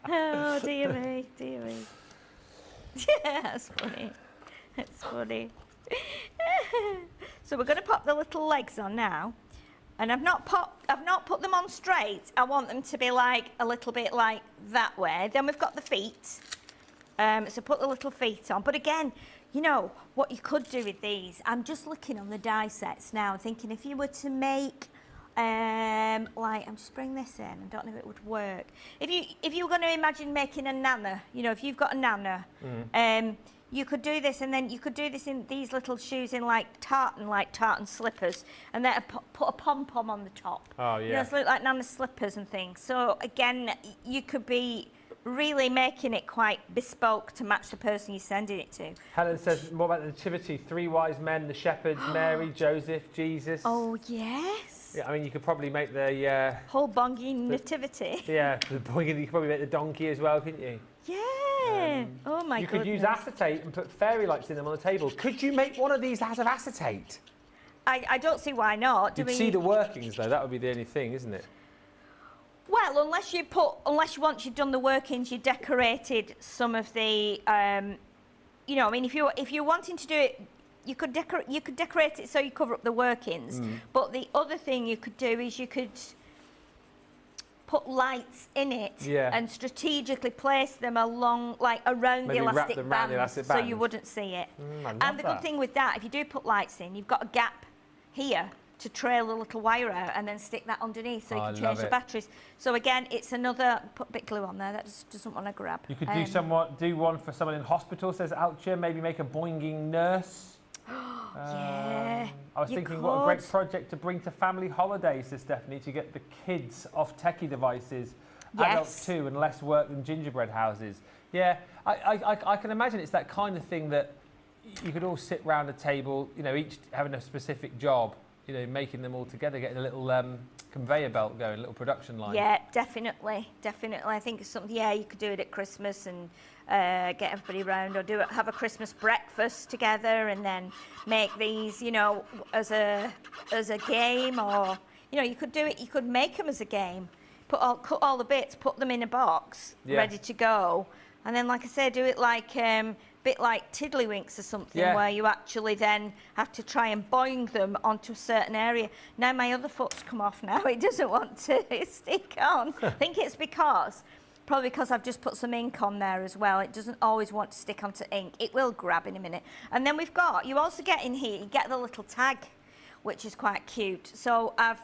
Oh dear me. Yeah, that's funny. That's funny. So we're going to pop the little legs on now, and I've not put them on straight. I want them to be like a little bit like that way. Then we've got the feet. So put the little feet on. But again, you know what you could do with these. I'm just looking on the die sets now, thinking if you were to make. I'm just bringing this in. I don't know if it would work. If you were going to imagine making a nana, you know, if you've got a nana, you could do this, and then you could do this in these little shoes in like tartan slippers, and then put a pom pom on the top. Oh yeah. You know, so look like nana slippers and things. So again, you could be really making it quite bespoke to match the person you're sending it to. Helen says, what about the nativity? 3 wise men, the shepherds, Mary, Joseph, Jesus. Oh yes. Yeah, I mean, you could probably make the whole bonging nativity. Yeah, the bonging. You could probably make the donkey as well, couldn't you? Yeah. Oh my goodness. You could use acetate and put fairy lights in them on the table. Could you make one of these out of acetate? I don't see why not. You'd see the workings though. That would be the only thing, isn't it? Well, unless once you've done the workings, you decorated some of the, you know, I mean, if you're wanting to do it, you could decorate it so you cover up the workings. But the other thing you could do is you could put lights in it and strategically place them along, like around the elastic band, so you wouldn't see it. And the good thing with that, if you do put lights in, you've got a gap here to trail the little wire out and then stick that underneath so you can change the batteries. So again, it's another, put a bit of glue on there, that just doesn't want to grab. You could do one for someone in hospital, says Alcha, maybe make a boinging nurse. Yeah. I was thinking, what a great project to bring to family holidays, says Stephanie, to get the kids off techie devices, adults too, and less work than gingerbread houses. Yeah, I can imagine it's that kind of thing that you could all sit round a table, you know, each having a specific job, you know, making them all together, getting a little conveyor belt going, a little production line. Yeah, definitely. I think it's something. Yeah, you could do it at Christmas and get everybody round, or have a Christmas breakfast together, and then make these, you know, as a game, or you know, you could do it. You could make them as a game. Cut all the bits, put them in a box, ready to go, and then, like I say, do it like bit like Tiddlywinks or something, where you actually then have to try and boing them onto a certain area. Now my other foot's come off now, it doesn't want to stick on. I think it's probably because I've just put some ink on there as well. It doesn't always want to stick onto ink. It will grab in a minute. And then you also get in here, you get the little tag, which is quite cute. So I've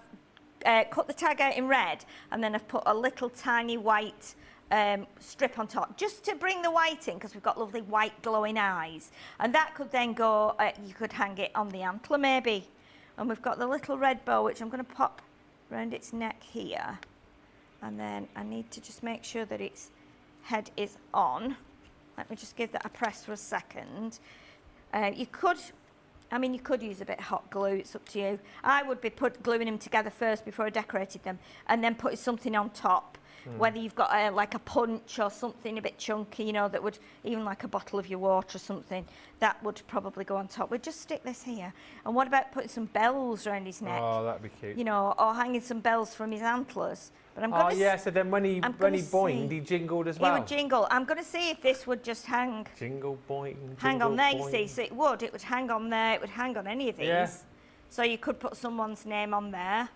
cut the tag out in red, and then I've put a little tiny white strip on top, just to bring the white in, because we've got lovely white glowing eyes, and that could then go, you could hang it on the antler maybe. And we've got the little red bow, which I'm going to pop around its neck here, and then I need to just make sure that its head is on. Let me just give that a press for a second. You could use a bit of hot glue, it's up to you. I would be gluing them together first before I decorated them, and then putting something on top. Whether you've got like a punch or something a bit chunky, you know, that would, even like a bottle of your water or something, that would probably go on top. We'd just stick this here. And what about putting some bells around his neck? Oh, that'd be cute. You know, or hanging some bells from his antlers. But I'm going to so then when he boinged, he jingled as well. He would jingle. I'm going to see if this would just hang. Jingle, boing, hang on there, boing. you see. So it would hang on there, it would hang on any of these. Yeah. So you could put someone's name on there.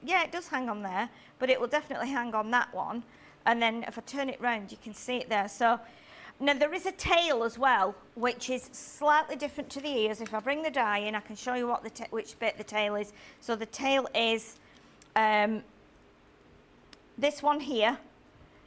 Yeah, it does hang on there, but it will definitely hang on that one. And then if I turn it round, you can see it there. So now there is a tail as well, which is slightly different to the ears. If I bring the die in, I can show you what which bit the tail is. So the tail is this one here.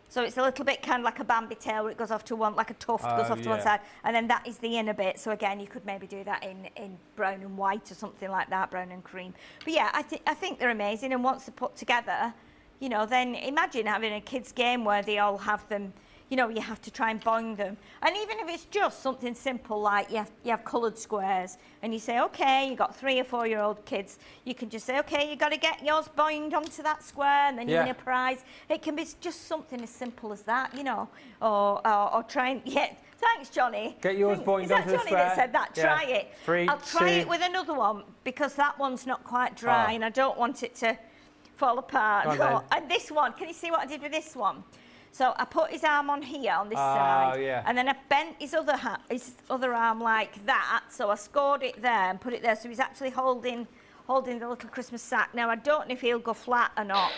So it's a little bit kind of like a Bambi tail, where it goes off to one, like a tuft goes off to one side, and then that is the inner bit. So again, you could maybe do that in brown and white or something like that, brown and cream. But yeah, I think they're amazing, and once they're put together, you know, then imagine having a kids' game where they all have them, you know, you have to try and boing them. And even if it's just something simple like you have coloured squares, and you say, okay, you've got 3 or 4-year-old kids, you can just say, okay, you've got to get yours boinged onto that square, and then you win a prize. It can be just something as simple as that, you know, or try and, thanks, Johnny. Get yours boinged onto the square. Is that Johnny that said that? Yeah. Try it. 3, I'll try 2. it with another one, because that one's not quite dry, and I don't want it to fall apart. No. And this one, can you see what I did with this one? So I put his arm on here on this side, and then I bent his other arm like that. So I scored it there and put it there. So he's actually holding the little Christmas sack. Now I don't know if he'll go flat or not.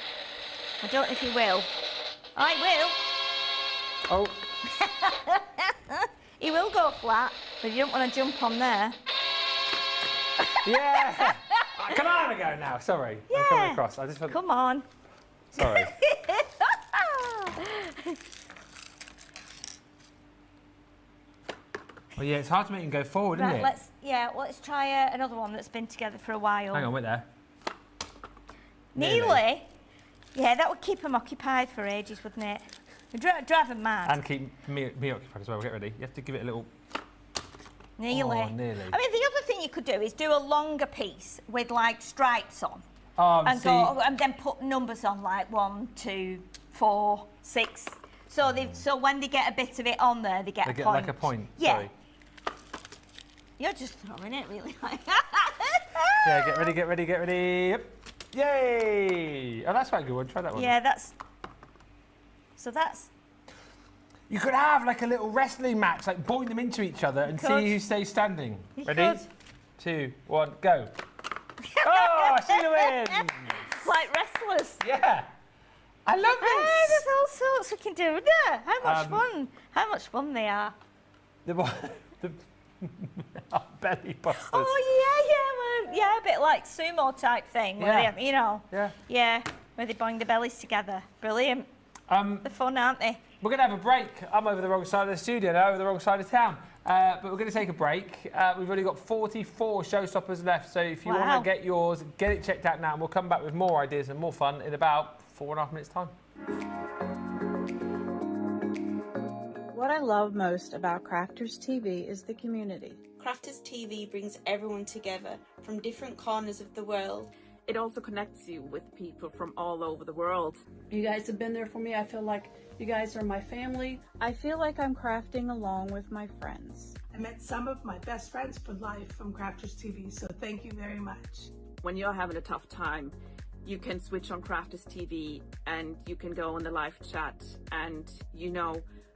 I don't know if he will. I will. Oh. He will go flat, but you don't want to jump on there. Yeah. Can I have a go now? Sorry. Yeah. I'm coming across. I just want... Come on. Sorry. Well, yeah, it's hard to make him go forward, isn't it? Let's try another one that's been together for a while. Hang on, wait there. Nearly. Yeah, that would keep him occupied for ages, wouldn't it? It'd drive him mad. And keep me occupied as well. Get ready. You have to give it a little... Nearly. Oh, nearly. I mean, the other thing you could do is do a longer piece with, like, stripes on. And then put numbers on, like 1, 2, 4, 6. So so when they get a bit of it on there, they get a point. Like a point. Yeah. Sorry. You're just throwing it, really. Yeah, get ready. Yep. Yay! Oh, that's quite a good one. Try that one. Yeah, that's... You could have like a little wrestling match, like boing them into each other and see who stays standing. Ready? 2, 1, go. Oh, Sheila wins! Like wrestlers. Yeah. I love this. Hey, there's all sorts we can do, isn't there? How much fun they are. The belly busters. Oh, yeah, a bit like sumo type thing, where they, you know. Yeah. Where they boing the bellies together. Brilliant. They're fun, aren't they? We're going to have a break. I'm over the wrong side of the studio now, over the wrong side of town. But we're going to take a break. We've only got 44 showstoppers left, so if you want to get yours, get it checked out now, and we'll come back with more ideas and more fun in about 4.5 minutes' time. What I love most about Crafters TV is the community. Crafters TV brings everyone together from different corners of the world. It also connects you with people from all over the world. You guys have been there for me. I feel like you guys are my family. I feel like I'm crafting along with my friends. I met some of my best friends for life from Crafters TV, so thank you very much. When you're having a tough time, you can switch on Crafters TV and you can go on the live chat, and you know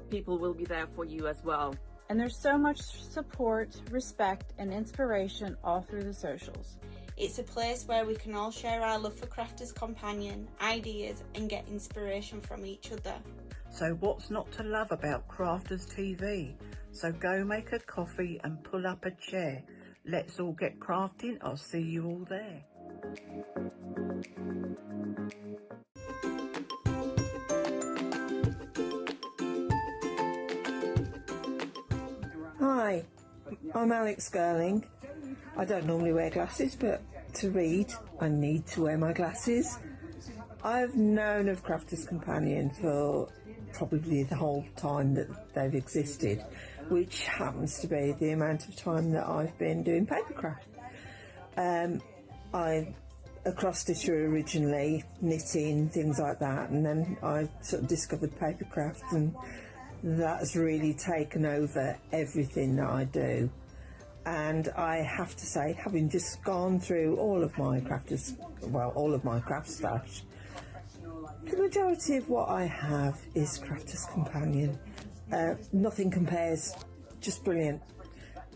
people will be there for you as well. And there's so much support, respect, and inspiration all through the socials. It's a place where we can all share our love for Crafters Companion, ideas, and get inspiration from each other. So what's not to love about Crafters TV? So go make a coffee and pull up a chair. Let's all get crafting. I'll see you all there. Hi, I'm Alex Girling. I don't normally wear glasses, but to read, I need to wear my glasses. I've known of Crafters Companion for probably the whole time that they've existed, which happens to be the amount of time that I've been doing papercraft. I'm a cross stitcher originally, knitting, things like that, and then I sort of discovered papercraft, and that's really taken over everything that I do. And I have to say, having just gone through all of my craft stash, the majority of what I have is Crafters Companion. Nothing compares, just brilliant.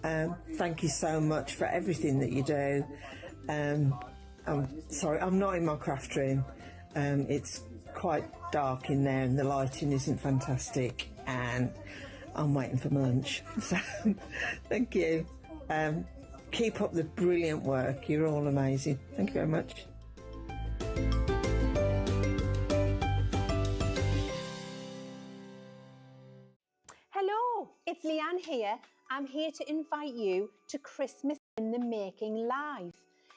Thank you so much for everything that you do. I'm sorry, I'm not in my craft room. It's quite dark in there and the lighting isn't fantastic, and I'm waiting for my lunch. So, thank you. Keep up the brilliant work. You're all amazing. Thank you very much. Hello, it's Leanne here. I'm here to invite you to Christmas in the Making Live.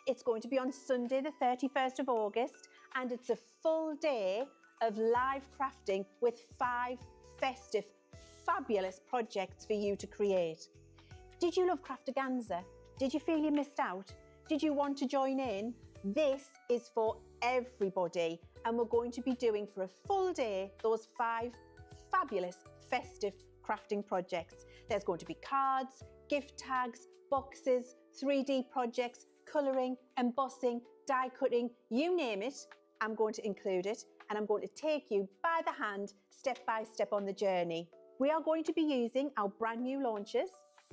It's going to be on Sunday the 31st of August, and it's a full day of live crafting with 5 festive, fabulous projects for you to create. Did you love Craftaganza? Did you feel you missed out? Did you want to join in? This is for everybody, and we're going to be doing for a full day those 5 fabulous festive crafting projects. There's going to be cards, gift tags, boxes, 3D projects, colouring, embossing, die cutting, you name it, I'm going to include it, and I'm going to take you by the hand, step by step on the journey. We are going to be using our brand new launchers,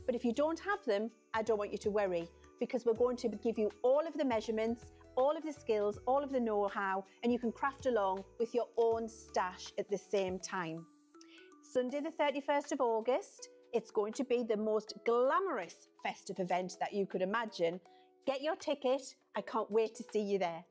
but if you don't have them, I don't want you to worry, because we're going to give you all of the measurements, all of the skills, all of the know-how, and you can craft along with your own stash at the same time. Sunday the 31st of August, it's going to be the most glamorous festive event that you could imagine. Get your ticket, I can't wait to see you there.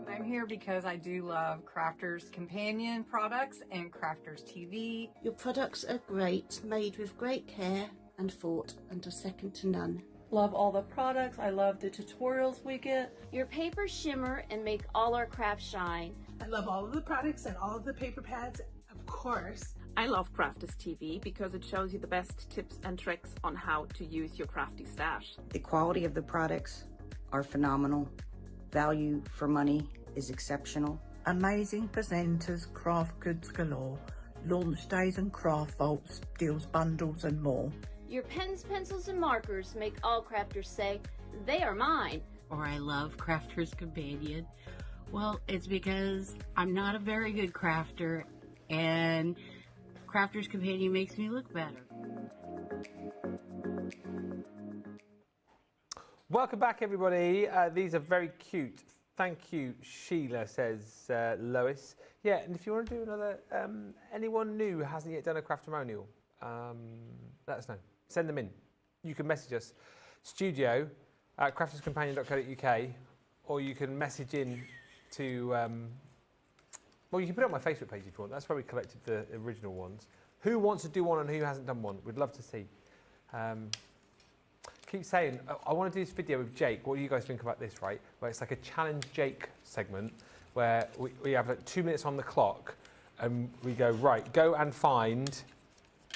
I'm here because I do love Crafters Companion products and Crafters TV. Your products are great, made with great care and thought, and are second to none. Love all the products. I love the tutorials we get. Your papers shimmer and make all our crafts shine. I love all of the products and all of the paper pads, of course. I love Crafters TV because it shows you the best tips and tricks on how to use your crafty stash. The quality of the products are phenomenal. Value for money is exceptional. Amazing presenters, craft goods galore, launch days and craft vaults, deals bundles and more. Your pens, pencils, and markers make all crafters say, they are mine. Or I love Crafters Companion. Well, it's because I'm not a very good crafter, and Crafters Companion makes me look better. Welcome back, everybody. These are very cute. Thank you, Sheila, says Lois. Yeah, and if you want to do another, anyone new who hasn't yet done a craftimonial, let us know. Send them in. You can message us, studio@crafterscompanion.co.uk, or you can message in to, well, you can put it on my Facebook page if you want. That's where we collected the original ones. Who wants to do one and who hasn't done one? We'd love to see. keep saying, I want to do this video with Jake. What do you guys think about this, right? Where it's like a challenge Jake segment where we have like 2 minutes on the clock and we go, right, go and find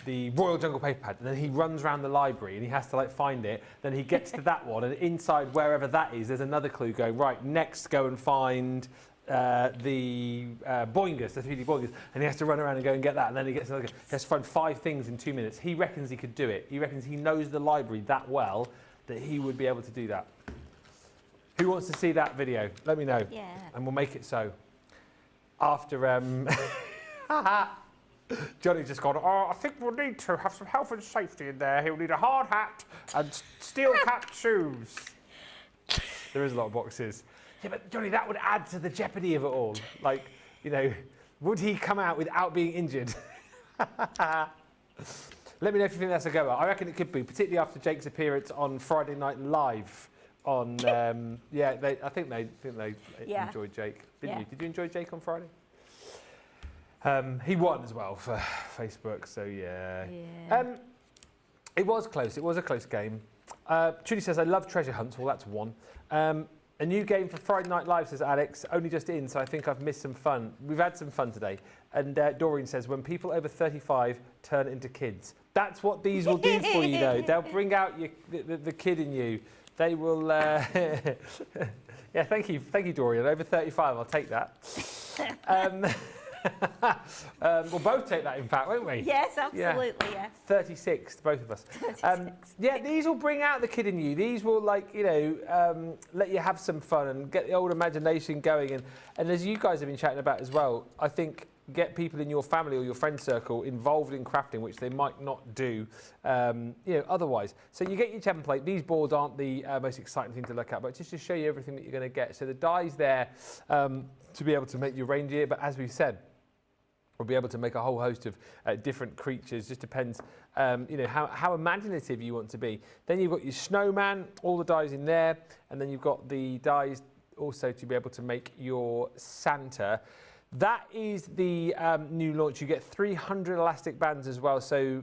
the Royal Jungle paper pad. And then he runs around the library and he has to like find it. Then he gets to that one and inside wherever that is, there's another clue going, right, next go and find the Boingers, the 3D Boingers, and he has to run around and go and get that, and then he gets another. He has to find 5 things in 2 minutes. He reckons he could do it. He reckons he knows the library that well that he would be able to do that. Who wants to see that video? Let me know. Yeah. And we'll make it so. After Johnny's just gone, oh, I think we'll need to have some health and safety in there. He'll need a hard hat and steel-capped shoes. There is a lot of boxes. Yeah, but Johnny, that would add to the jeopardy of it all. Like, you know, would he come out without being injured? Let me know if you think that's a goer. I reckon it could be, particularly after Jake's appearance on Friday Night Live. On I think they enjoyed Jake. Didn't you? Did you enjoy Jake on Friday? He won as well for Facebook, so yeah. It was close. It was a close game. Trudy says, I love treasure hunts. Well, that's one. A new game for Friday Night Live, says Alex. Only just in, so I think I've missed some fun. We've had some fun today. And Doreen says, when people over 35 turn into kids. That's what these will do for you, though. They'll bring out the kid in you. They will... yeah, thank you, Doreen. Over 35, I'll take that. We'll both take that, in fact, won't we? Yes, absolutely, yeah. 36, both of us. Yeah, these will bring out the kid in you. These will, like, you know, let you have some fun and get the old imagination going. And as you guys have been chatting about as well, I think get people in your family or your friend circle involved in crafting, which they might not do, you know, otherwise. So you get your template. These boards aren't the most exciting thing to look at, but just to show you everything that you're going to get. So the die's there to be able to make your reindeer, but as we've said, we'll be able to make a whole host of different creatures. Just depends, you know, how imaginative you want to be. Then you've got your snowman, all the dies in there, and then you've got the dies also to be able to make your Santa. That is the new launch. You get 300 elastic bands as well, so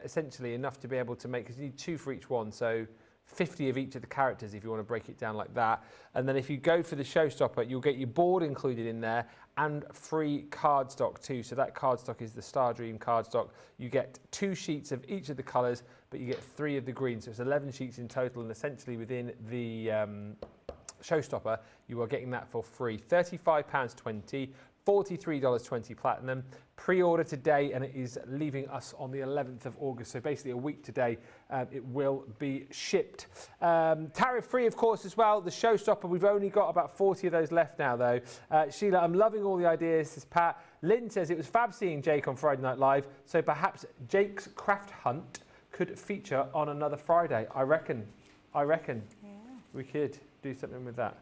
essentially enough to be able to make, because you need 2 for each one, so 50 of each of the characters if you want to break it down like that. And then if you go for the showstopper, you'll get your board included in there and free cardstock too. So that cardstock is the Star Dream cardstock. You get 2 sheets of each of the colours, but you get 3 of the green. So it's 11 sheets in total, and essentially within the showstopper, you are getting that for free. £35.20. $43.20 platinum. Pre-order today, and it is leaving us on the 11th of August. So basically a week today, it will be shipped. Tariff free, of course, as well. The showstopper, we've only got about 40 of those left now, though. Sheila, I'm loving all the ideas, says Pat. Lynn says it was fab seeing Jake on Friday Night Live, so perhaps Jake's craft hunt could feature on another Friday. I reckon. Yeah. We could do something with that.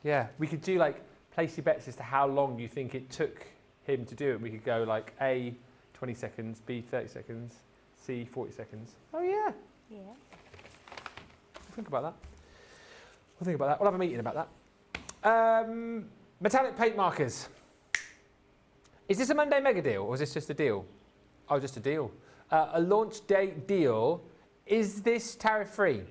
Yeah, we could do like place your bets as to how long you think it took him to do it. We could go like A, 20 seconds, B, 30 seconds, C, 40 seconds. Oh, yeah. Yeah. We'll think about that. We'll have a meeting about that. Metallic paint markers. Is this a Monday mega deal, or is this just a deal? Oh, just a deal. A launch date deal. Is this tariff-free?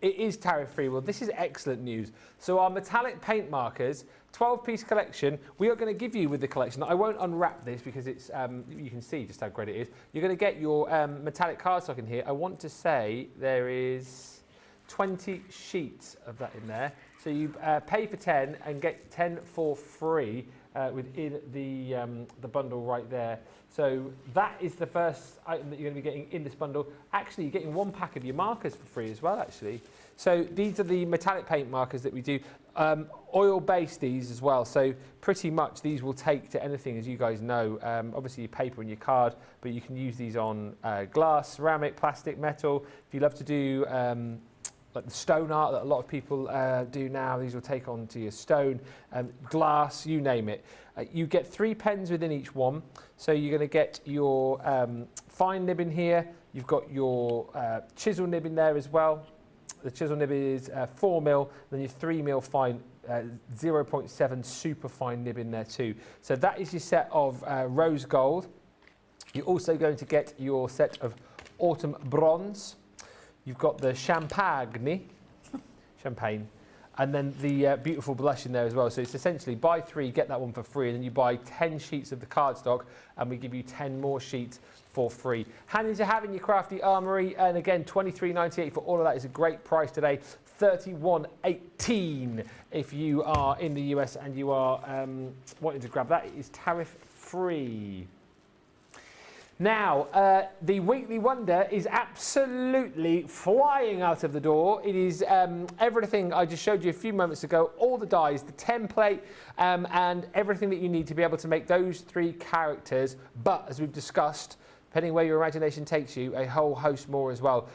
It is tariff-free. Well, this is excellent news. So our metallic paint markers, 12-piece collection, we are going to give you with the collection. I won't unwrap this because it's you can see just how great it is. You're going to get your metallic cardstock in here. I want to say there is 20 sheets of that in there. So you pay for 10 and get 10 for free within the bundle right there. So that is the first item that you're going to be getting in this bundle. Actually, you're getting 1 pack of your markers for free as well, actually. So these are the metallic paint markers that we do. Oil-based these as well. So pretty much these will take to anything, as you guys know. Obviously, your paper and your card, but you can use these on glass, ceramic, plastic, metal. If you love to do like the stone art that a lot of people do now, these will take onto your stone, glass, you name it. You get 3 pens within each one. So you're going to get your fine nib in here. You've got your chisel nib in there as well. The chisel nib is 4mm, then your 3mm fine, 0.7 super fine nib in there too. So that is your set of rose gold. You're also going to get your set of autumn bronze. You've got the champagne, and then the beautiful blush in there as well. So it's essentially buy 3, get that one for free, and then you buy 10 sheets of the cardstock, and we give you 10 more sheets for free. Handy to have in your crafty armoury, and again, $23.98 for all of that is a great price today. $31.18 if you are in the US and you are wanting to grab that. It is tariff free. Now, the Weekly Wonder is absolutely flying out of the door. It is everything I just showed you a few moments ago, all the dies, the template, and everything that you need to be able to make those 3 characters. But, as we've discussed, depending where your imagination takes you, a whole host more as well.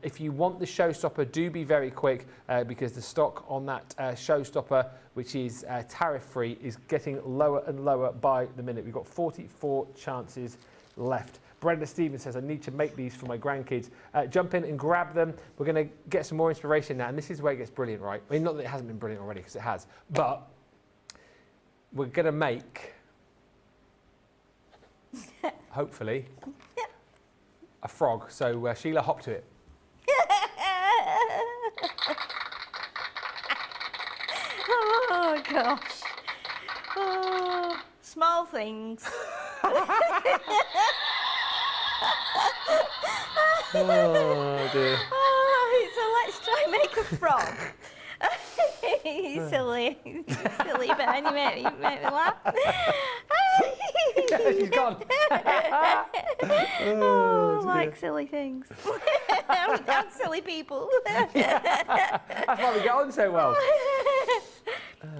If you want the showstopper, do be very quick because the stock on that showstopper, which is tariff-free, is getting lower and lower by the minute. We've got 44 chances left. Brenda Stevens says, I need to make these for my grandkids. Jump in and grab them. We're going to get some more inspiration now, and this is where it gets brilliant, right? I mean, not that it hasn't been brilliant already, because it has, but we're going to make, hopefully, a frog. So, Sheila, hop to it. Oh, gosh. Oh, small things. Oh, dear. Oh, so let's try and make a frog. You silly Ben, you make me laugh. She's gone. Oh, like silly things. and silly people. That's why we get on so well.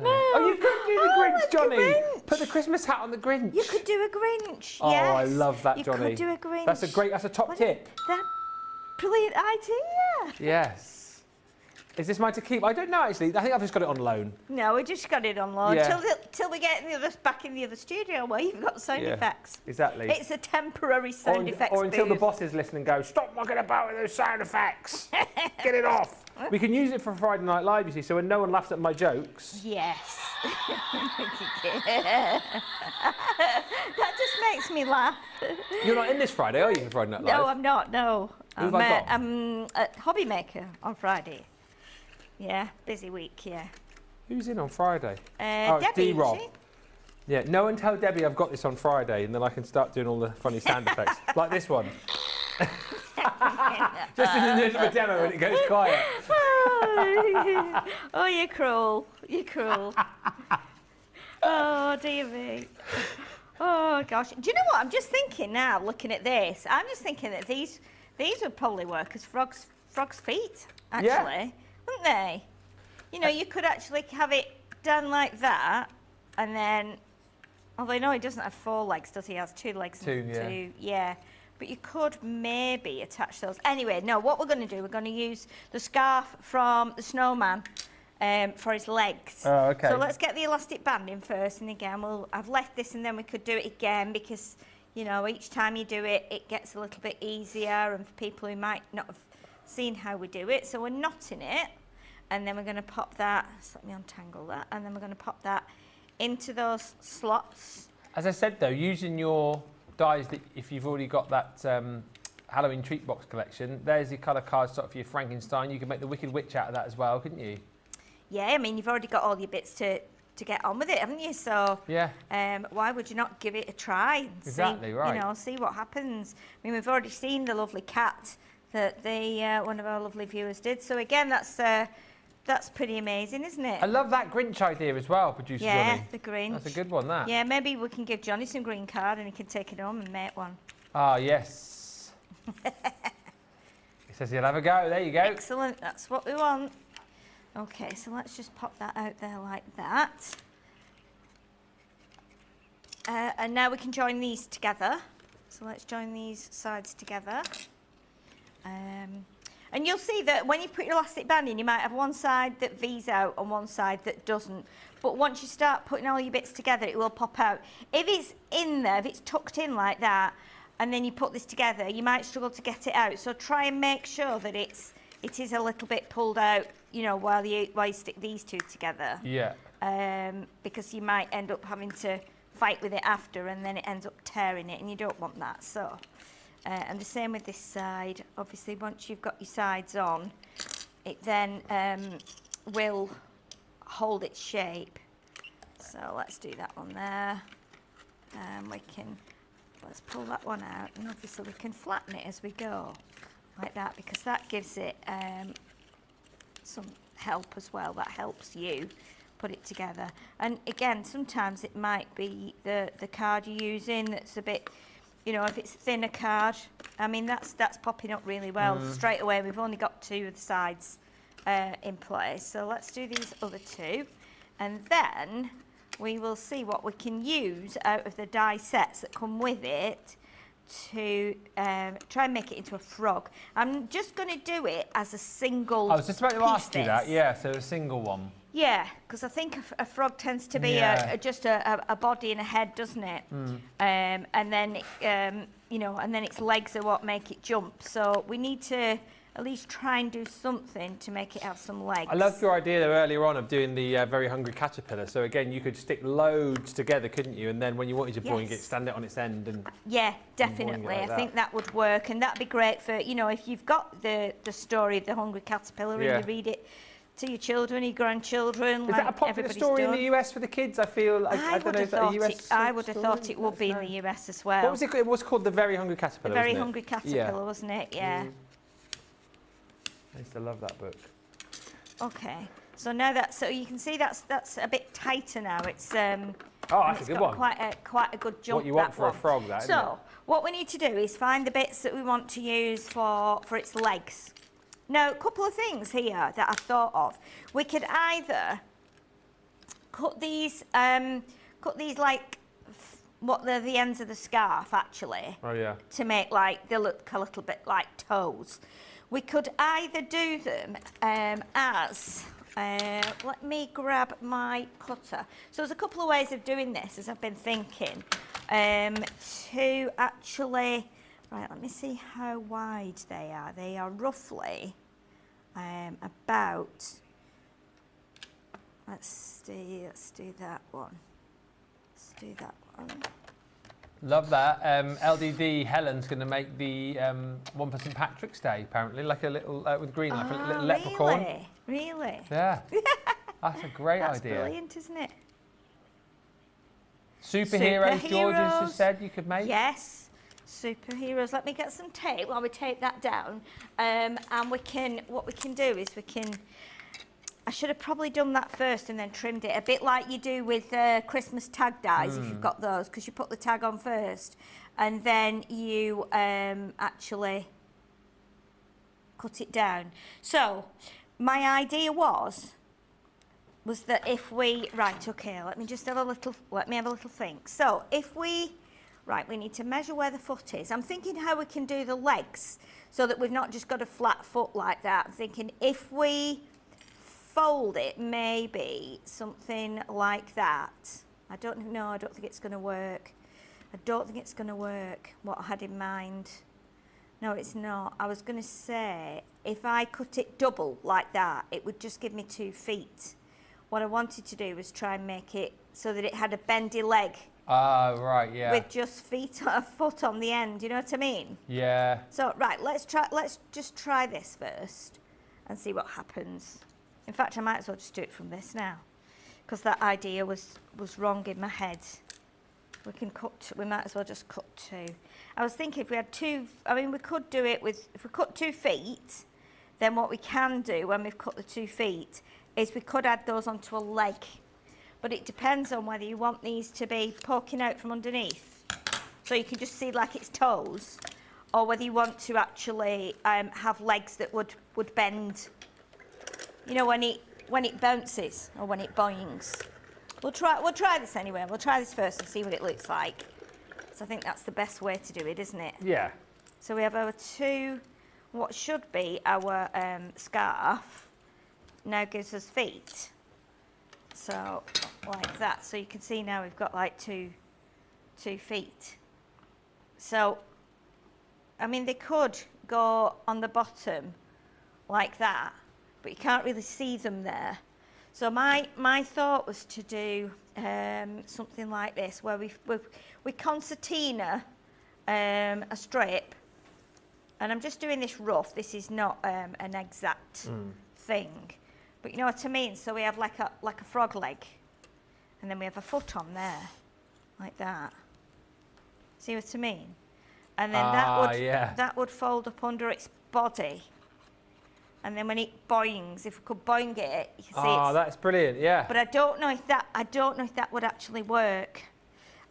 Oh, you could do the Grinch, Johnny. Grinch. Put the Christmas hat on the Grinch. You could do a Grinch. Oh, yes. I love that, Johnny. You could do a Grinch. That's a top tip. That brilliant idea. Yes. Is this mine to keep? I don't know, actually. I think I've just got it on loan. No, we just got it on loan Yeah. till we get back in the other studio where you've got sound effects. Exactly. It's a temporary sound effects Or until the booth. bosses listen and go, stop mucking about with those sound effects. Get it off. We can use it for Friday Night Live, you see, so when no one laughs at my jokes. Yes. That just makes me laugh. You're not in this Friday, are you, for Friday Night Live? No, I'm not, no. Who have I got? I'm at Hobby Maker on Friday. Yeah, busy week, yeah. Who's in on Friday? Debbie, is D-Rob. she? Yeah, no one tell Debbie I've got this on Friday, and then I can start doing all the funny sound effects. Like this one. Just in the middle of a demo when it goes quiet. Oh, you're cruel. You're cruel. Oh, dear me. Oh, gosh. Do you know what? I'm just thinking now, looking at this, I'm just thinking that these would probably work as frogs' feet, actually. Wouldn't they? You know, you could actually have it done like that, and then, although no, he doesn't have 4 legs, does he? He has 2 legs. 2, yeah. 2, yeah. But you could maybe attach those. Anyway, no, what we're going to do, we're going to use the scarf from the snowman for his legs. Oh, okay. So let's get the elastic band in first, and again, I've left this, and then we could do it again, because, you know, each time you do it, it gets a little bit easier, and for people who might not have seen how we do it. So we're knotting it, and then we're going to pop that, let me untangle that, and then we're going to pop that into those slots. As I said, though, using your dies, that if you've already got that Halloween treat box collection, there's your colour cardstock for your Frankenstein. You can make the Wicked Witch out of that as well, couldn't you? Yeah, I mean, you've already got all your bits to get on with it, haven't you? So yeah. Why would you not give it a try? And exactly, see, right. You know, see what happens. I mean, we've already seen the lovely cat that one of our lovely viewers did. So again, that's pretty amazing, isn't it? I love that Grinch idea as well, producer Johnny. Yeah, the Grinch. That's a good one, that. Yeah, maybe we can give Johnny some green card and he can take it home and make one. Ah, yes. He says he'll have a go. There you go. Excellent. That's what we want. Okay, so let's just pop that out there like that. And now we can join these together. So let's join these sides together. And you'll see that when you put your elastic band in, you might have one side that V's out and one side that doesn't. But once you start putting all your bits together, it will pop out. If it's in there, if it's tucked in like that, and then you put this together, you might struggle to get it out. So try and make sure that it is a little bit pulled out, you know, while you stick these two together. Yeah. Because you might end up having to fight with it after, and then it ends up tearing it, and you don't want that. So And the same with this side. Obviously, once you've got your sides on, it then will hold its shape. So let's do that one there. Let's pull that one out, and obviously we can flatten it as we go, like that, because that gives it some help as well. That helps you put it together. And again, sometimes it might be the card you're using that's a bit, you know, if it's a thinner card, I mean, that's popping up really well. Straight away, we've only got 2 of the sides in place. So let's do these other 2, and then we will see what we can use out of the die sets that come with it to try and make it into a frog. I'm just going to do it as a single I was just about to ask you that, this. yeah, so a single one. Yeah, because I think a frog tends to be just a body and a head, doesn't it? And then, you know, and then its legs are what make it jump. So we need to at least try and do something to make it have some legs. I loved your idea though, earlier on of doing the Very Hungry Caterpillar. So again, you could stick loads together, couldn't you? And then when you wanted to boing it, stand it on its end and... Yeah, definitely. Like I think that would work, and that'd be great for, you know, if you've got the story of the Hungry Caterpillar and you read it to your children, your grandchildren. Is that a popular story in the US for the kids? I feel like, I don't know if that a US I would have thought it would be in the US as well. What was it? It was called The Very Hungry Caterpillar, The Very wasn't it? Hungry Caterpillar, wasn't it? Yeah. I used to love that book. Okay, so now so you can see that's a bit tighter now. It's oh, that's a good one. Quite a good jump. What you want for a frog, that. Isn't it? What we need to do is find the bits that we want to use for its legs. Now, a couple of things here that I've thought of. We could either cut these like what they're the ends of the scarf actually. Oh yeah. To make like they look a little bit like toes. We could either do them as, let me grab my cutter. So there's a couple of ways of doing this, as I've been thinking, to actually, right, let me see how wide they are. They are roughly about, let's do that one. Let's do that one. Love that. LDD Helen's going to make the one for St Patrick's Day, apparently, like a little, with green, like a little leprechaun. Really? Yeah. That's a great That's idea. Brilliant, isn't it? Superheroes, George has just said you could make. Yes. Superheroes. Let me get some tape while we tape that down. And what we can do is I should have probably done that first and then trimmed it, a bit like you do with Christmas tag dies if you've got those, because you put the tag on first and then you actually cut it down. So my idea was that if we, right, okay, let me have a little think. So if we, right, we need to measure where the foot is. I'm thinking how we can do the legs so that we've not just got a flat foot like that. I'm thinking if we fold it, maybe something like that. I don't think it's going to work. I don't think it's going to work, what I had in mind. No, it's not. I was going to say, if I cut it double like that, it would just give me 2 feet. What I wanted to do was try and make it so that it had a bendy leg. Ah, right, yeah. With just a foot on the end, you know what I mean? Yeah. So, right, let's just try this first and see what happens. In fact, I might as well just do it from this now, because that idea was wrong in my head. We might as well just cut 2. I was thinking if we had 2, I mean, we could do it with, if we cut 2 feet, then what we can do when we've cut the 2 feet is we could add those onto a leg. But it depends on whether you want these to be poking out from underneath, so you can just see like its toes, or whether you want to actually have legs that would bend. You know, when it bounces or when it boings. We'll try this anyway. We'll try this first and see what it looks like. So I think that's the best way to do it, isn't it? Yeah. So we have our 2, what should be our scarf, now gives us feet. So like that. So you can see now we've got like 2 feet. So, I mean, they could go on the bottom like that, but you can't really see them there. So my thought was to do something like this, where we concertina a strip And I'm just doing this rough. This is not an exact thing. But you know what I mean? So we have like a frog leg. And then we have a foot on there. Like that. See what I mean? And then that would fold up under its body. And then when it boings, if we could boing it, you can see it's... that's brilliant, yeah. But I don't know if that would actually work.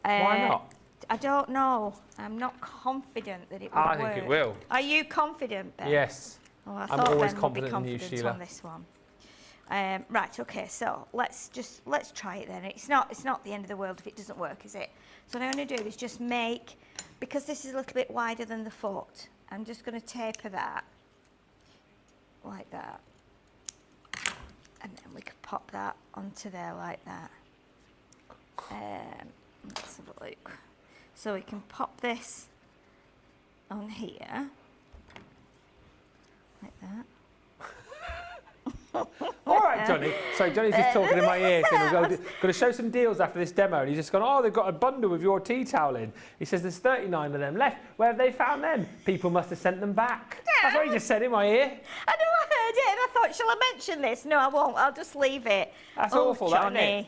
Why not? I don't know. I'm not confident that it would work. I think it will. Are you confident, Ben? Yes. Oh, I I'm thought always Ben confident would be in you, confident Sheila. on this one. Right, okay, so let's try it then. It's not the end of the world if it doesn't work, is it? So what I'm going to do is just make, because this is a little bit wider than the foot, I'm just going to taper that like that. And then we could pop that onto there like that. Let's have a look. So we can pop this on here, like that. All right, Johnny. Sorry, Johnny's just talking in my ear, saying we're going to show some deals after this demo. And he's just gone, oh, they've got a bundle with your tea towel in. He says there's 39 of them left. Where have they found them? People must have sent them back. That's what he just said in my ear. I know, I heard it, and I thought, shall I mention this? No, I won't. I'll just leave it. That's awful, Johnny. that, isn't it?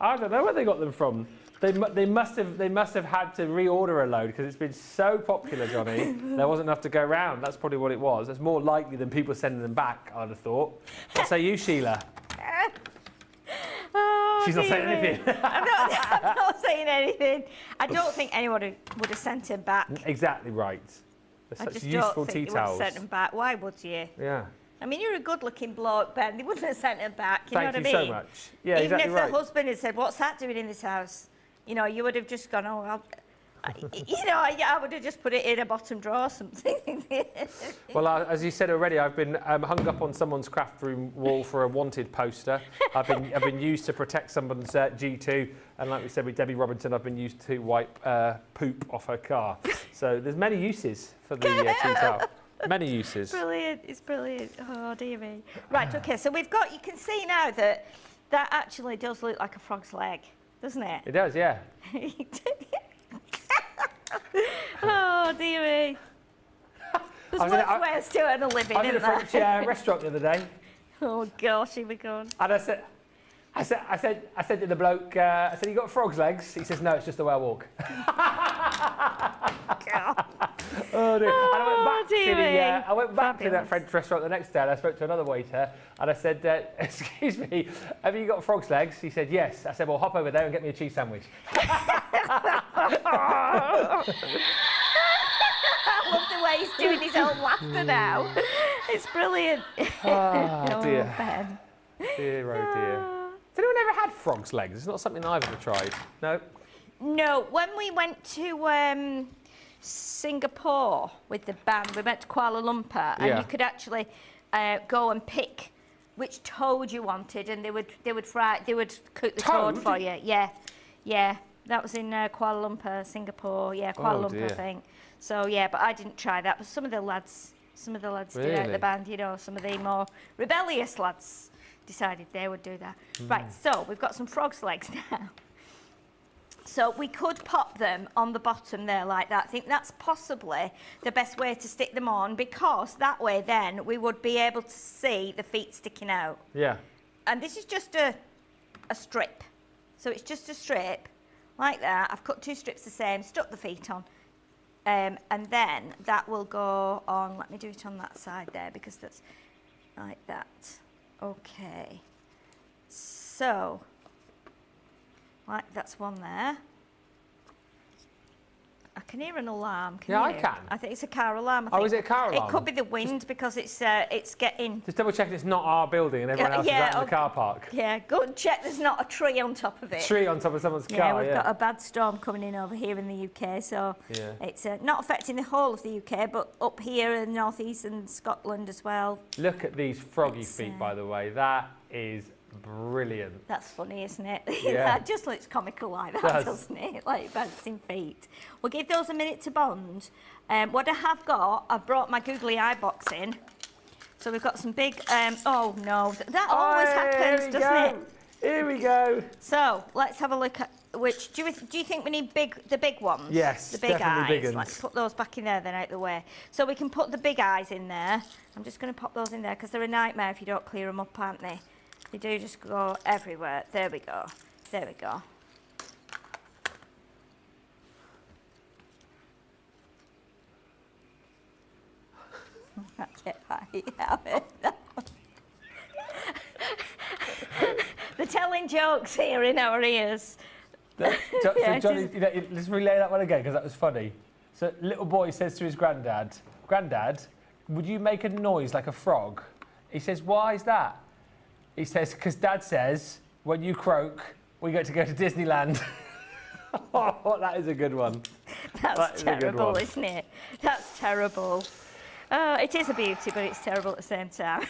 I don't know where they got them from. They must have had to reorder a load because it's been so popular, Johnny. There wasn't enough to go around. That's probably what it was. It's more likely than people sending them back, I'd have thought. What say you, Sheila? She's not saying anything. I'm not saying anything. I don't think anyone would have sent him back. Exactly right. They're I such just useful don't think tea they would have towels. sent them back. Why would you? Yeah. I mean, you're a good-looking bloke, Ben. They wouldn't have sent him back. You know what I mean? Thank you so much. Yeah, Even exactly if right. the husband had said, "What's that doing in this house?" You know, you would have just gone, "Oh, I would have just put it in a bottom drawer or something." Well, as you said already, I've been hung up on someone's craft room wall for a wanted poster. I've been used to protect someone's G2, and like we said with Debbie Robinson, I've been used to wipe poop off her car. So there's many uses for the tea towel. Many uses. Brilliant, it's brilliant. Oh, dear me. Right, okay, so we've got, you can see now that actually does look like a frog's leg, doesn't it? It does, yeah. Oh, dear me. There's worse ways to earn a living, I was in a isn't French there? restaurant the other day. Oh, gosh, here we go. And I said to the bloke, I said, you got frog's legs? He says, no, it's just the way I walk. Oh, dear. And I went back to that French restaurant the next day and I spoke to another waiter and I said, excuse me, have you got frog's legs? He said, yes. I said, well, hop over there and get me a cheese sandwich. I love the way he's doing his own laughter now. It's brilliant. Oh, dear. Ben. Dear, oh, dear. Has anyone ever had frog's legs? It's not something I've ever tried. No? No. When we went to Singapore with the band, we went to Kuala Lumpur, and you could actually go and pick which toad you wanted, and they would cook the toad for you. Yeah, yeah. That was in Kuala Lumpur, Singapore. Yeah, Kuala Lumpur, I think. So yeah, but I didn't try that. But some of the lads did out the band. You know, some of the more rebellious lads decided they would do that. Right. So we've got some frog's legs now. So we could pop them on the bottom there like that. I think that's possibly the best way to stick them on, because that way then we would be able to see the feet sticking out. Yeah. And this is just a strip. So it's just a strip like that. I've cut 2 strips the same, stuck the feet on. And then that will go on, let me do it on that side there because that's like that. Okay. So, like that's one there. I can hear an alarm. Can you? I can. I think it's a car alarm. Oh, is it a car alarm? It could be the wind because it's getting. Just double checking it's not our building and everyone else is out in the car park. Yeah, go and check there's not a tree on top of it. Tree on top of someone's car. Yeah, we've got a bad storm coming in over here in the UK, so it's not affecting the whole of the UK, but up here in North East and Scotland as well. Look at these froggy feet, by the way. That is brilliant. That's funny, isn't it? Yeah. That just looks comical like that, doesn't it? Like bouncing feet. We'll give those a minute to bond. What I have got, I've brought my googly eye box in. So we've got some big, oh no, that always happens, doesn't it? Here we go. So let's have a look at, which do you think we need the big ones? Yes, the big definitely eyes. big ones. Let's put those back in there then, out of the way. So we can put the big eyes in there. I'm just going to pop those in there because they're a nightmare if you don't clear them up, aren't they? They do just go everywhere. There we go. There we go. They're telling jokes here in our ears. So Johnny, let's relay that one again because that was funny. So little boy says to his granddad, "Granddad, would you make a noise like a frog?" He says, "Why is that?" He says, "Because Dad says when you croak, we get to go to Disneyland." Oh, that is a good one. That's terrible, isn't it? That's terrible. It is a beauty, but it's terrible at the same time.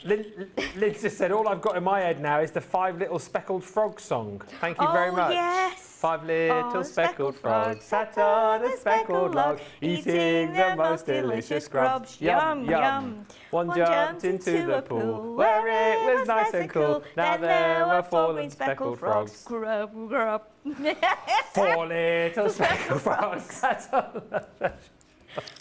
Liz just said, all I've got in my head now is the 5 Little Speckled Frogs song. Thank you very much. Yes. 5 little speckled frogs sat on a speckled log, eating the most delicious grubs. Yum, yum. One jumped into the pool, where it was nice and cool. Now there were 4 little speckled frogs. Grub, grub. 4 little speckled frogs sat on the...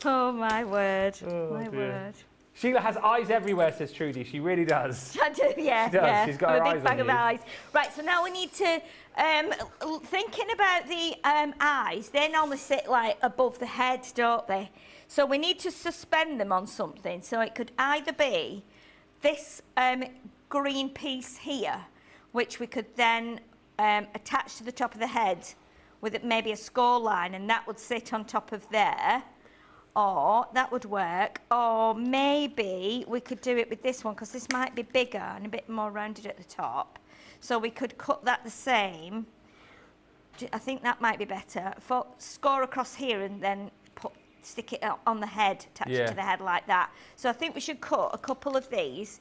Oh, my word. Oh, my dear. word. Sheila has eyes everywhere, says Trudy. She really does. I do, yeah. She does. Yeah. She's got I'm her a big eyes bag on of you. eyes. Right, so now we need to, thinking about the eyes, they normally sit like above the head, don't they? So we need to suspend them on something. So it could either be this green piece here, which we could then attach to the top of the head with maybe a score line, and that would sit on top of there. Or that would work, or maybe we could do it with this one because this might be bigger and a bit more rounded at the top. So we could cut that the same. I think that might be better. Score across here and then stick it on the head, attach it to the head like that. So I think we should cut a couple of these.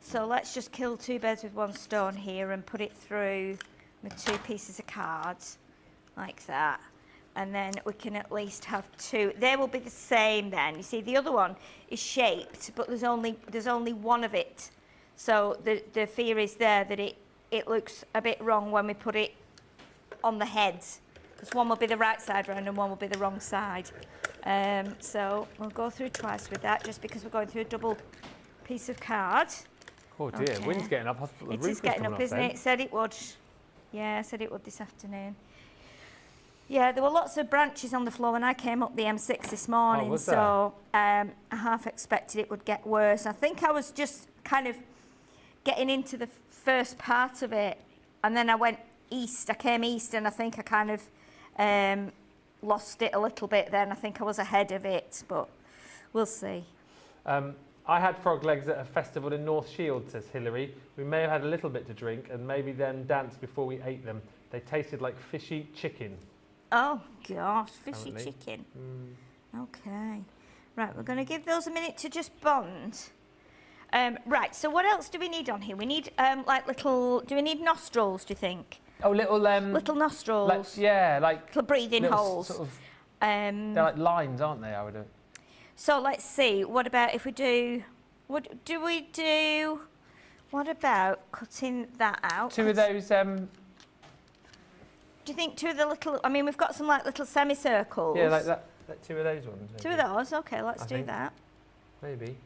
So let's just kill 2 birds with 1 stone here and put it through with 2 pieces of cards like that. And then we can at least have 2. They will be the same then. You see, the other one is shaped, but there's only one of it. So the fear is there that it looks a bit wrong when we put it on the head, because one will be the right side round and one will be the wrong side. So we'll go through twice with that, just because we're going through a double piece of card. Oh dear, Okay. wind's getting up. It is getting up, isn't it? It said it would. Yeah, it said it would this afternoon. Yeah, there were lots of branches on the floor when I came up the M6 this morning, was so I half expected it would get worse. I think I was just kind of getting into the first part of it, and then I went east. I came east, and I think I kind of lost it a little bit then. I think I was ahead of it, but we'll see. I had frog legs at a festival in North Shield, says Hilary. We may have had a little bit to drink and maybe then dance before we ate them. They tasted like fishy chicken. Oh, gosh, fishy Apparently. chicken. Okay. Right, we're going to give those a minute to just bond. Right, so what else do we need on here? We need, like, little... Do we need nostrils, do you think? Oh, little... little nostrils. Like, yeah, like... Little breathing little holes. Sort of, they're like lines, aren't they? I would. So let's see. What about if we do... What about cutting that out? 2 of those... Do you think 2 of the little... I mean, we've got some, like, little semicircles. Yeah, like that 2 of those ones. 2 of those? OK, let's do that. Maybe.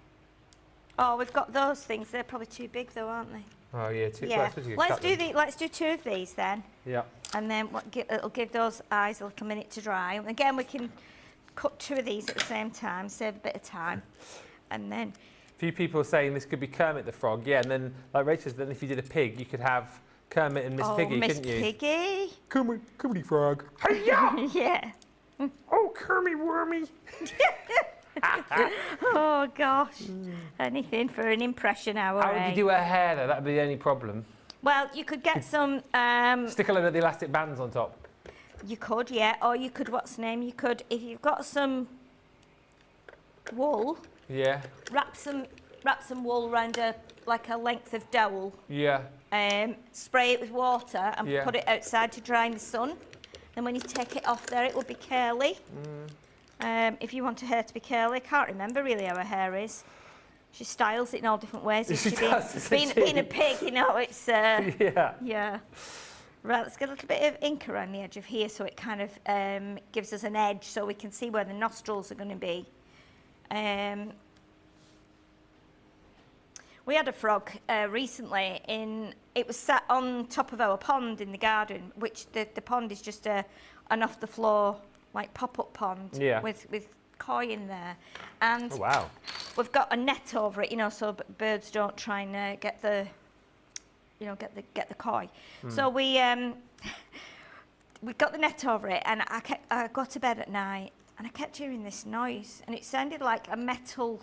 Oh, we've got those things. They're probably too big, though, aren't they? Oh, yeah. 2. Yeah. Well, Let's do 2 of these, then. Yeah. And then it'll give those eyes a little minute to dry. Again, we can cut 2 of these at the same time, save a bit of time. And then... A few people are saying this could be Kermit the Frog. Yeah, and then, like Rachel said, then if you did a pig, you could have Kermit and Miss Piggy, couldn't you? Miss Piggy. Kermit Frog. Hi-ya! Yeah. Oh, Kermit Wormy. Oh, gosh. Anything for an impression hour, How would you do her hair, though? That would be the only problem. Well, you could get some... Stick a load of the elastic bands on top. You could, yeah. Or you could, what's the name? You could, if you've got some wool... Yeah. Wrap some wool around a length of dowel. Yeah. Spray it with water and Yeah. put it outside to dry in the sun. Then when you take it off there, it will be curly. If you want her hair to be curly, I can't remember really how her hair is. She styles it in all different ways. She does, being a pig, you know, it's... Yeah. Yeah. Right, let's get a little bit of ink around the edge of here so it kind of gives us an edge so we can see where the nostrils are going to be. We had a frog recently it was sat on top of our pond in the garden, which the pond is just an off the floor like pop-up pond with koi in there. And we've got a net over it, so birds don't try and get the koi. So we got the net over it, and I got to bed at night, and I kept hearing this noise, and it sounded like a metal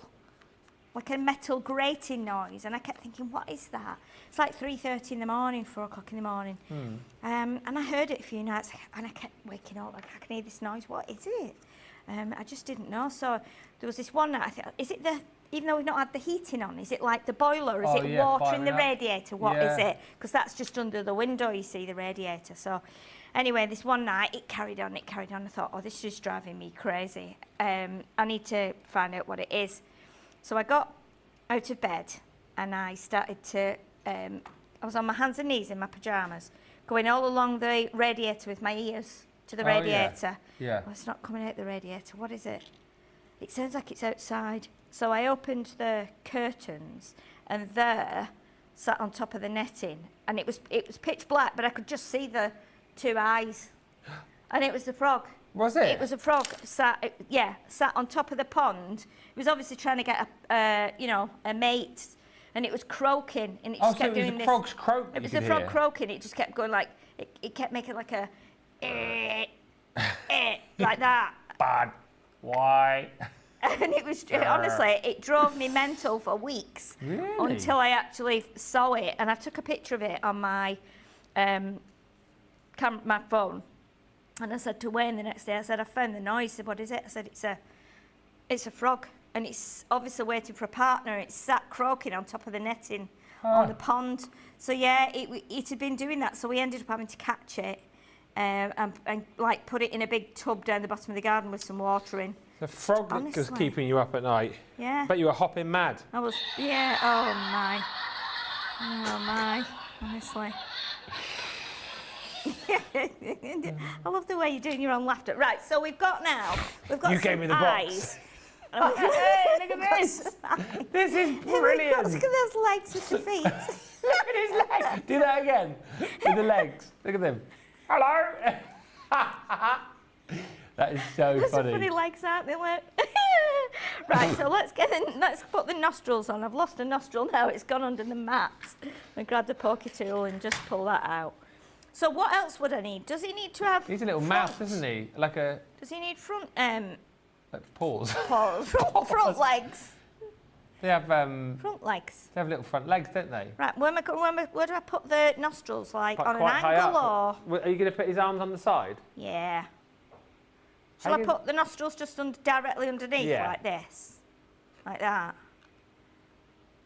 grating noise, and I kept thinking, what is that? It's like 3:30 in the morning, 4 o'clock in the morning. And I heard it a few nights, and I kept waking up, like, I can hear this noise, what is it? I just didn't know. So there was this one night, I thought, is it even though we've not had the heating on, is it like the boiler? Is it water in the radiator? What is it? Because that's just under the window, you see, the radiator. So anyway, this one night, it carried on. I thought, oh, this is just driving me crazy. I need to find out what it is. So I got out of bed, and I started to, I was on my hands and knees in my pyjamas, going all along the radiator with my ears to the radiator. Yeah. Well, it's not coming out the radiator. What is it? It sounds like it's outside. So I opened the curtains, and there, sat on top of the netting, and it was pitch black, but I could just see the 2 eyes, and it was the frog. Was it? It was a frog sat on top of the pond. It was obviously trying to get a mate, and it was croaking, and it just kept doing this. It was the frog's croak. It was the frog croaking. It just kept going like it kept making like a like that. Bad. Why? And it was honestly, it drove me mental for weeks until I actually saw it, and I took a picture of it on my my phone, and I said to Wayne the next day, I said, I found the noise. He said, what is it? I said, it's a frog, and it's obviously waiting for a partner. It's sat croaking on top of the netting on the pond. So yeah, it had been doing that. So we ended up having to catch it and like put it in a big tub down the bottom of the garden with some water in. The frog was keeping you up at night. Yeah. Bet you were hopping mad. I was, yeah, oh my, honestly. I love the way you're doing your own laughter. Right, so we've got you gave me the eyes. Box. Hey, look at this. This is brilliant. Look at those legs with the feet. Look at his legs. Do that again. With the legs. Look at them. Hello. That is so There's funny. Some funny legs, aren't they? Right, so let's put the nostrils on. I've lost a nostril now. It's gone under the mat. I grab the pokey tool and just pull that out. So what else would I need? Does he need to have? He needs a little mouth, doesn't he? Like a. Does he need front? Like paws. Front legs. They have front legs. They have little front legs, don't they? Right. Where do I put the nostrils? Like on an angle, or? Are you going to put his arms on the side? Yeah. Shall I put the nostrils just directly underneath, like this? Like that?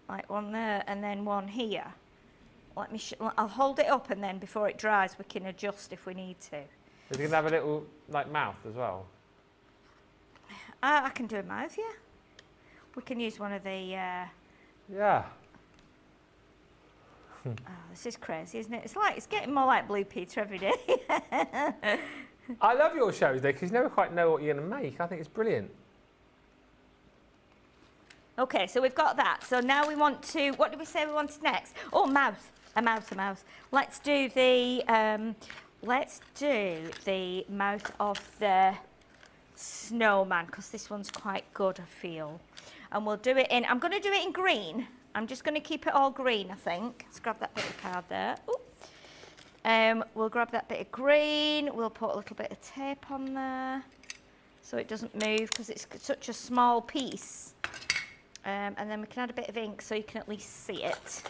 Like one there, and then one here. Let me. I'll hold it up, and then before it dries, we can adjust if we need to. Is he going to have a little mouth as well? I can do a mouth, yeah. We can use one of the. Yeah. Oh, this is crazy, isn't it? It's getting more like Blue Peter every day. I love your shows, though, because you never quite know what you're going to make. I think it's brilliant. Okay, so we've got that. So now we want to. What did we say we wanted next? Oh, mouth. A mouth. Let's do the. Mouth of the snowman, because this one's quite good, I feel. And we'll do it in. I'm going to do it in green. I'm just going to keep it all green, I think. Let's grab that bit of card there. Ooh. We'll grab that bit of green. We'll put a little bit of tape on there so it doesn't move, because it's such a small piece. And then we can add a bit of ink so you can at least see it.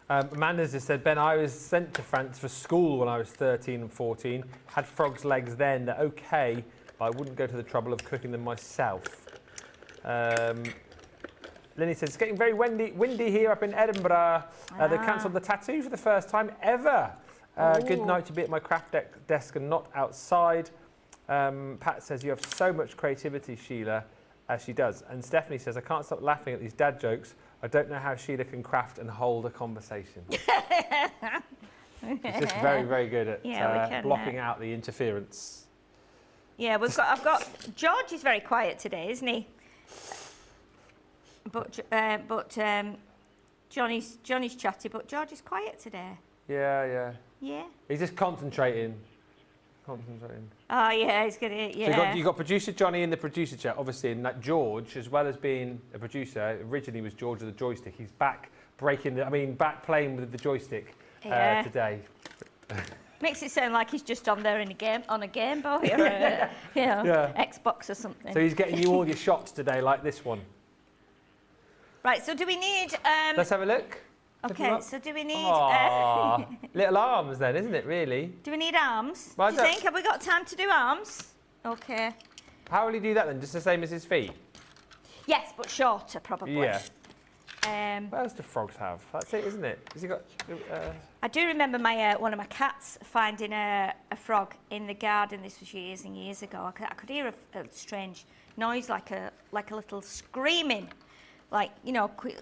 Amanda's just said, Ben, I was sent to France for school when I was 13 and 14. Had frog's legs then. They're okay, but I wouldn't go to the trouble of cooking them myself. Lenny says, it's getting very windy here up in Edinburgh. They cancelled the tattoo for the first time ever. Good night to be at my craft desk and not outside. Pat says, you have so much creativity, Sheila, as she does. And Stephanie says, I can't stop laughing at these dad jokes. I don't know how Sheila can craft and hold a conversation. It's just very, very good at we can, blocking out the interference. Yeah, I've got George is very quiet today, isn't he? But Johnny's chatty, but George is quiet today. Yeah. Yeah. He's just concentrating. Oh yeah, he's gonna. Yeah. So you got producer Johnny in the producer chair, obviously, and that George, as well as being a producer, originally was George of the joystick. He's back back playing with the joystick today. Makes it sound like he's just on there on a Game Boy or a Xbox or something. So he's getting you all your shots today, like this one. Right. So do we need? Let's have a look. Okay. So do we need? Little arms then, isn't it? Really? Do we need arms? Well, do you think? Have we got time to do arms? Okay. How will he do that then? Just the same as his feet? Yes, but shorter probably. Yeah. What else do frogs have? That's it, isn't it? Has he got? I do remember one of my cats finding a frog in the garden. This was years and years ago. I could hear a strange noise, like a little screaming, like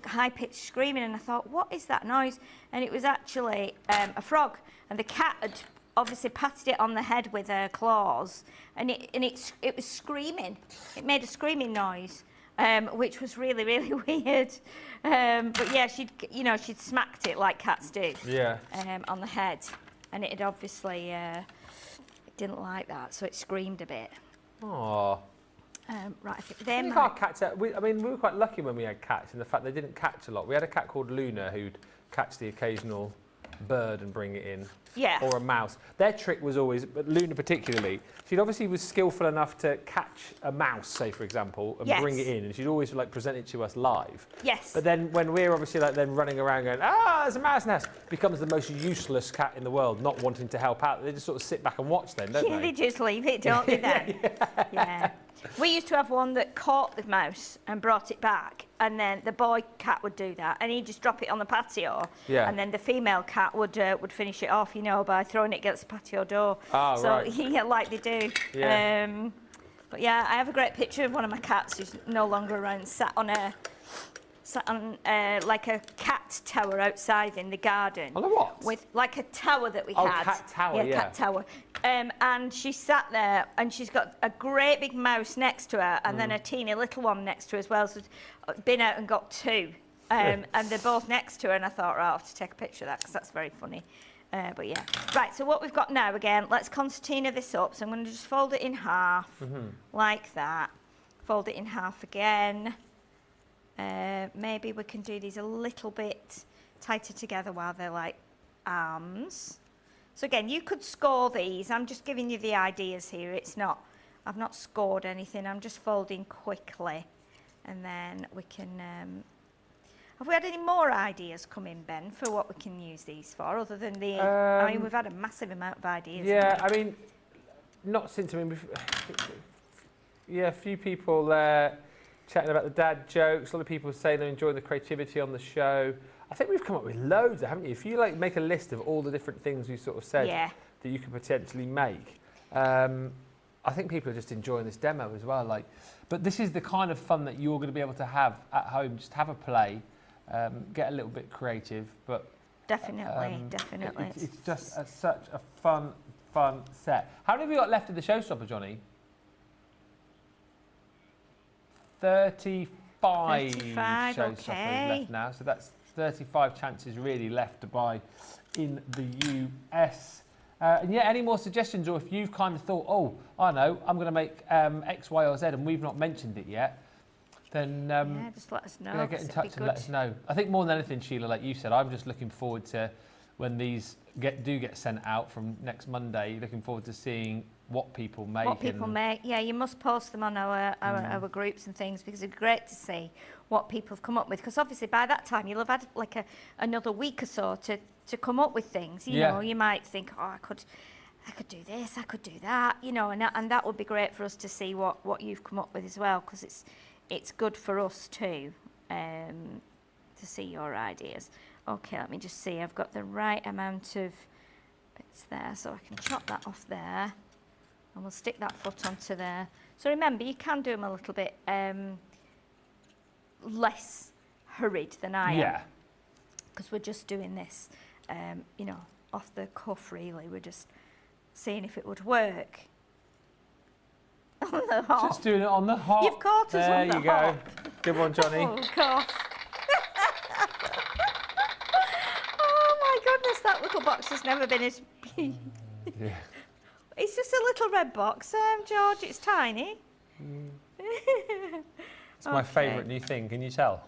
high-pitched screaming, and I thought, what is that noise? And it was actually a frog, and the cat had obviously patted it on the head with her claws, and it was screaming. It made a screaming noise. Which was really, really weird. But yeah, she'd smacked it like cats do. Yeah. On the head, and it had obviously it didn't like that, so it screamed a bit. Aww. Right, I think our cats. We were quite lucky when we had cats in the fact they didn't catch a lot. We had a cat called Luna who'd catch the occasional bird and bring it in. Yeah. Or a mouse. Their trick was always, but Luna particularly, she obviously was skillful enough to catch a mouse, say for example, and bring it in, and she'd always present it to us live. Yes. But then when we're obviously then running around going, there's a mouse nest, becomes the most useless cat in the world, not wanting to help out. They just sort of sit back and watch then, don't they? They just leave it, don't they then? Yeah. We used to have one that caught the mouse and brought it back, and then the boy cat would do that, and he'd just drop it on the patio, and then the female cat would finish it off, by throwing it against the patio door. Right. Yeah, like they do. Yeah. But yeah, I have a great picture of one of my cats who's no longer around, sat on like a cat tower outside in the garden. On a what? With like a tower that we had. Cat tower, yeah. Cat tower. And she sat there, and she's got a great big mouse next to her, and then a teeny little one next to her as well. So been out and got two, and they're both next to her. And I thought, right, I'll have to take a picture of that because that's very funny. But yeah. Right, so what we've got now, again, let's concertina this up. So I'm going to just fold it in half, like that. Fold it in half again. Maybe we can do these a little bit tighter together while they're like arms. So again, you could score these. I'm just giving you the ideas here. I've not scored anything. I'm just folding quickly. And then we can... have we had any more ideas come in, Ben, for what we can use these for, other than the... we've had a massive amount of ideas. Yeah, not since... a few people chatting about the dad jokes. A lot of people saying they're enjoying the creativity on the show. I think we've come up with loads, haven't you? If you make a list of all the different things we sort of said that you could potentially make, I think people are just enjoying this demo as well. But this is the kind of fun that you're going to be able to have at home. Just have a play. Get a little bit creative, but definitely. It's just such a fun set. How many have we got left in the showstopper, Johnny? 35 showstoppers left now, so that's 35 chances really left to buy in the US. And yeah, any more suggestions, or if you've kind of thought, oh, I know, I'm going to make X, Y, or Z, and we've not mentioned it yet, then just let us know. Yeah, get in touch and let us know. I think more than anything, Sheila, like you said, I'm just looking forward to when these do get sent out from next Monday. Looking forward to seeing what people make. What people make, yeah. You must post them on our groups and things, because it'd be great to see what people have come up with. Because obviously by that time you'll have had another week or so to come up with things. You know, you might think, oh, I could do this, I could do that. And that would be great for us to see what you've come up with as well, because it's good for us too, to see your ideas. Okay, let me just see. I've got the right amount of bits there, so I can chop that off there, and we'll stick that foot onto there. So remember, you can do them a little bit less hurried than I am, because we're just doing this, off the cuff really. We're just seeing if it would work. On the hop. Just doing it on the hop. You've caught us on the hop. There you go. Good one, Johnny. Oh, gosh. Oh, my goodness, that little box has never been as big. Yeah. It's just a little red box, George. It's tiny. It's my favourite new thing, can you tell?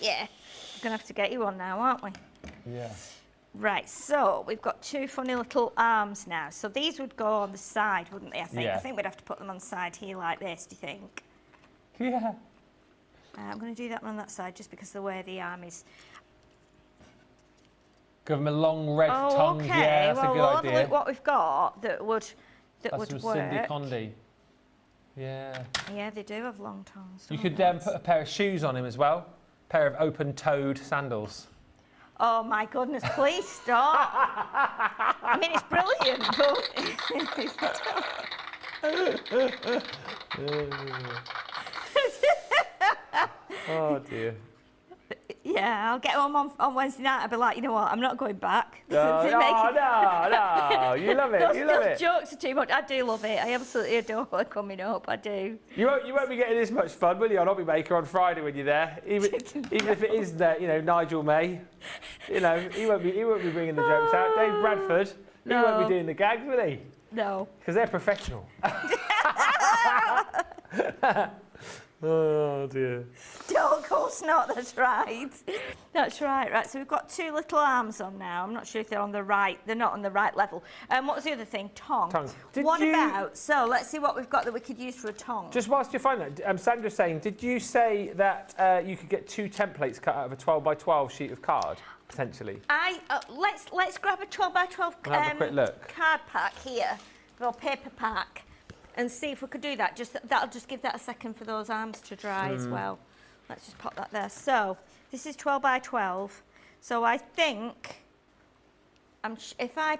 Yeah. We're going to have to get you one now, aren't we? Yeah. Right, so we've got two funny little arms now. So these would go on the side, wouldn't they, I think? Yeah. I think we'd have to put them on the side here like this, do you think? Yeah. I'm going to do that one on that side just because of the way the arm is. Give them a long red tongue. Okay. Yeah, that's well, a good we'll idea. have a look what we've got that would That's work. from Cindy Condy. Yeah. Yeah, they do have long tongues. You don't could they? put a pair of shoes on him as well. A pair of open-toed sandals. Oh my goodness, please stop. I mean, it's brilliant, but... Oh dear. Yeah, I'll get home on Wednesday night. I'll be like, you know what, I'm not going back. No, no, you love it, you love it. Those jokes are too much. I do love it. I absolutely adore it coming up. I do. You won't be getting this much fun, will you, on Hobby Maker on Friday when you're there? Even if it is Nigel May, he won't be bringing the jokes out. Dave Bradford, he won't be doing the gags, will he? No. Because they're professional. Oh dear. No, of course not. That's right. That's right. Right. So we've got two little arms on now. I'm not sure if they're on the right. They're not on the right level. What was the other thing? Tongue. What about? So let's see what we've got that we could use for a tongue. Just whilst you find that, Sandra's saying, did you say that you could get 2 templates cut out of a 12x12 sheet of card potentially? Let's grab a 12x12 have a quick look. card pack here, or paper pack. And see if we could do that. That'll just give that a second for those arms to dry as well. Let's just pop that there. So this is 12x12. So I think if I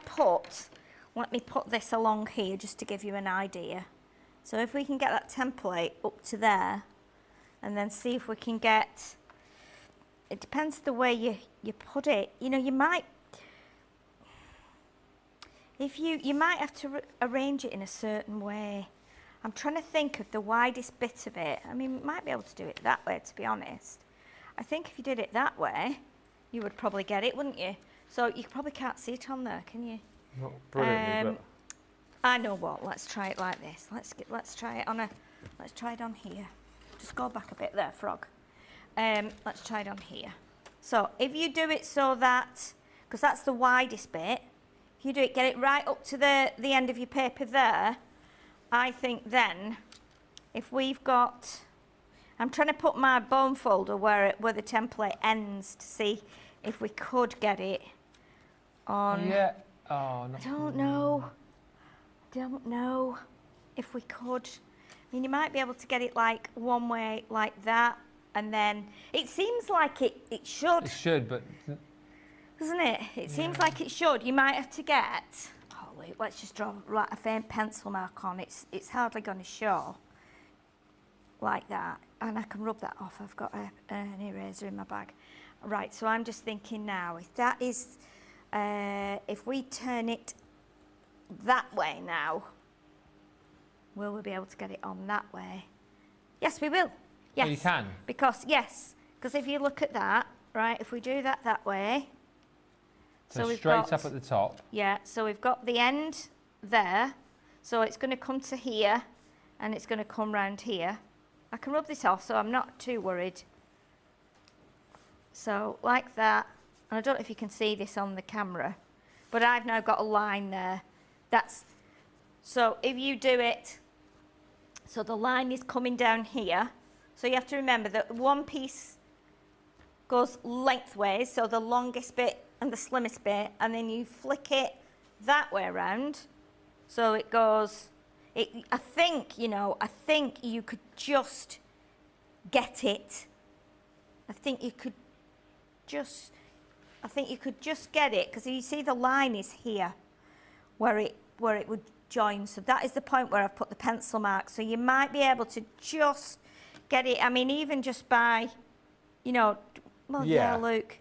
let me put this along here just to give you an idea. So if we can get that template up to there, and then see if we can get. It depends the way you put it. You know, you might. You might have to arrange it in a certain way. I'm trying to think of the widest bit of it. I mean, you might be able to do it that way, to be honest. I think if you did it that way, you would probably get it, wouldn't you? So you probably can't see it on there, can you? Not brilliantly, but... I know what. Let's try it like this. Let's try it on here. Just go back a bit there, frog. Let's try it on here. So if you do it so that, because that's the widest bit. If you do it, get it right up to the end of your paper there, I think then, if we've got, I'm trying to put my bone folder where the template ends to see if we could get it on. Yeah. Oh, no. I don't know if we could. I mean, you might be able to get it like one way like that, and then it seems like it should. It should, but... Doesn't it? It seems like it should. You might have to get. Oh wait, let's just draw like a faint pencil mark on. It's hardly going to show. Like that, and I can rub that off. I've got an eraser in my bag. Right. So I'm just thinking now. If that is, if we turn it that way now, will we be able to get it on that way? Yes, we will. Yes. Oh, you can. Because if you look at that, right? If we do that way. So we've straight up at the top. Yeah, so we've got the end there. So it's going to come to here, and it's going to come round here. I can rub this off, so I'm not too worried. So like that. And I don't know if you can see this on the camera, but I've now got a line there. So if you do it, so the line is coming down here. So you have to remember that one piece goes lengthways, so the longest bit and the slimmest bit, and then you flick it that way around, so it goes. I think you could just get it. I think you could just get it, because you see the line is here, where it would join. So that is the point where I've put the pencil mark. So you might be able to just get it. I mean, even just by, well, yeah, Luke,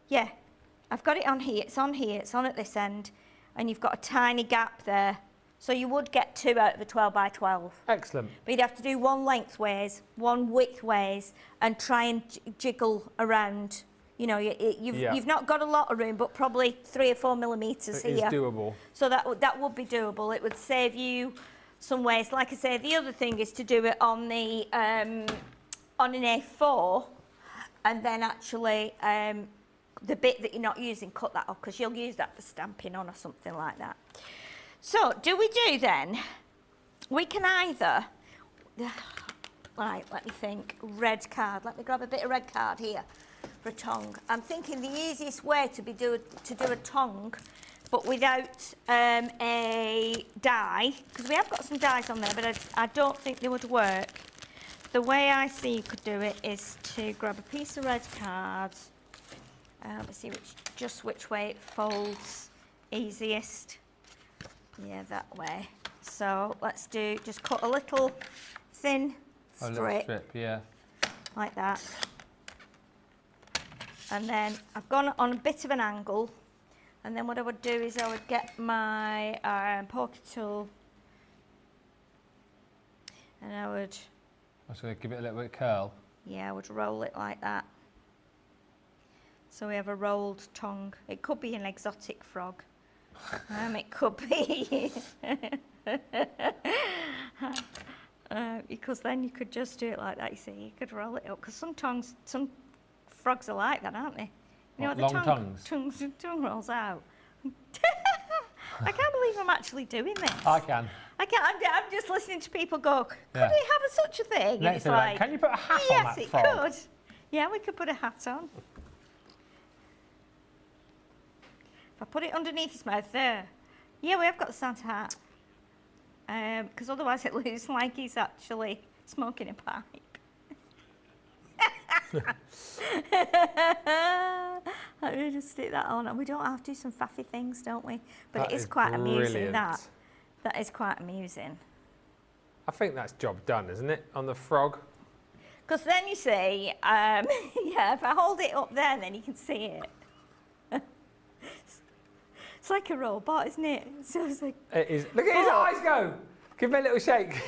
yeah. I've got it on here, it's on here, it's on at this end, and you've got a tiny gap there. So you would get 2 out of a 12 by 12. Excellent. But you'd have to do one lengthways, one widthways, and try and jiggle around. You know, you've not got a lot of room, but probably 3 or 4 millimetres here. It is doable. So that would be doable. It would save you some waste. Like I say, the other thing is to do it on the on an A4, and then actually the bit that you're not using, cut that off, because you'll use that for stamping on or something like that. So, do we do then? We can either, right, let me think, red card. Let me grab a bit of red card here for a tongue. I'm thinking the easiest way to do a tongue, but without a die, because we have got some dies on there, but I don't think they would work. The way I see you could do it is to grab a piece of red card. Let's see which way it folds easiest. Yeah, that way. So let's just cut a little thin strip. A little strip, yeah. Like that. And then I've gone on a bit of an angle. And then what I would do is I would get my poker tool. And I would... I'm just going to give it a little bit of curl. Yeah, I would roll it like that. So we have a rolled tongue. It could be an exotic frog. It could be. Because then you could just do it like that, you see. You could roll it up. Because some frogs are like that, aren't they? You know, what, long tongues? Tongue rolls out. I can't believe I'm actually doing this. I can. I'm just listening to people go, could we have such a thing? Let's do that. Can you put a hat on that frog? Yes, it could. Yeah, we could put a hat on. If I put it underneath his mouth there. Yeah, we have got the Santa hat. Because otherwise it looks like he's actually smoking a pipe. Let me just stick that on. And we don't have to do some faffy things, don't we? But it is quite amusing, that. That is quite amusing. I think that's job done, isn't it, on the frog? Because then you see, yeah, if I hold it up there, then you can see it. It's like a robot, isn't it? So it's like, it is. Look at his eyes go. Give me a little shake.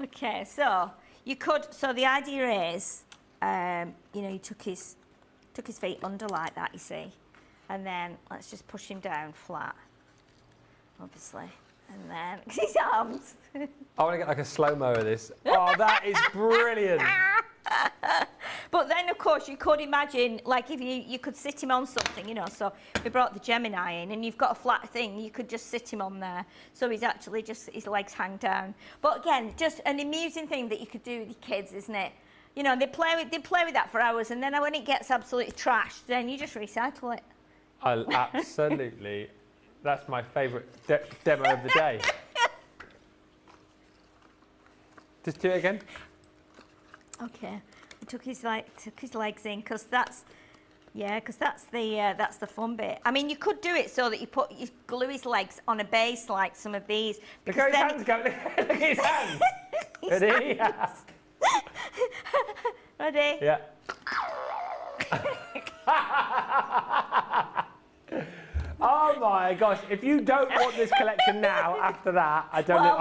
Okay, so you could. So the idea is, you know, you took his feet under like that, you see, and then let's just push him down flat, obviously, and then his arms. I want to get like a slow-mo of this. Oh, that is brilliant. But then, of course, you could imagine, like, if you could sit him on something, you know, so we brought the Gemini in, and you've got a flat thing, you could just sit him on there, so he's actually just, his legs hang down. But again, just an amusing thing that you could do with your kids, isn't it? You know, they play with that for hours, and then when it gets absolutely trashed, then you just recycle it. Absolutely. That's my favourite demo of the day. Just do it again. Okay. He took his legs in, because that's the fun bit. I mean, you could do it so that you glue his legs on a base like some of these. Look how his hands go. Look at his hands. Ready? Yeah. Ready? Yeah. Oh my gosh! If you don't want this collection now, after that, I don't know.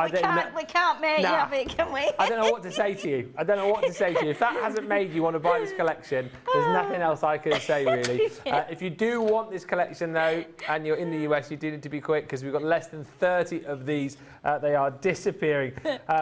We can't make you have it, can we? I don't know what to say to you. If that hasn't made you want to buy this collection, there's nothing else I can say really. If you do want this collection though, and you're in the US, you do need to be quick because we've got less than 30 of these. They are disappearing.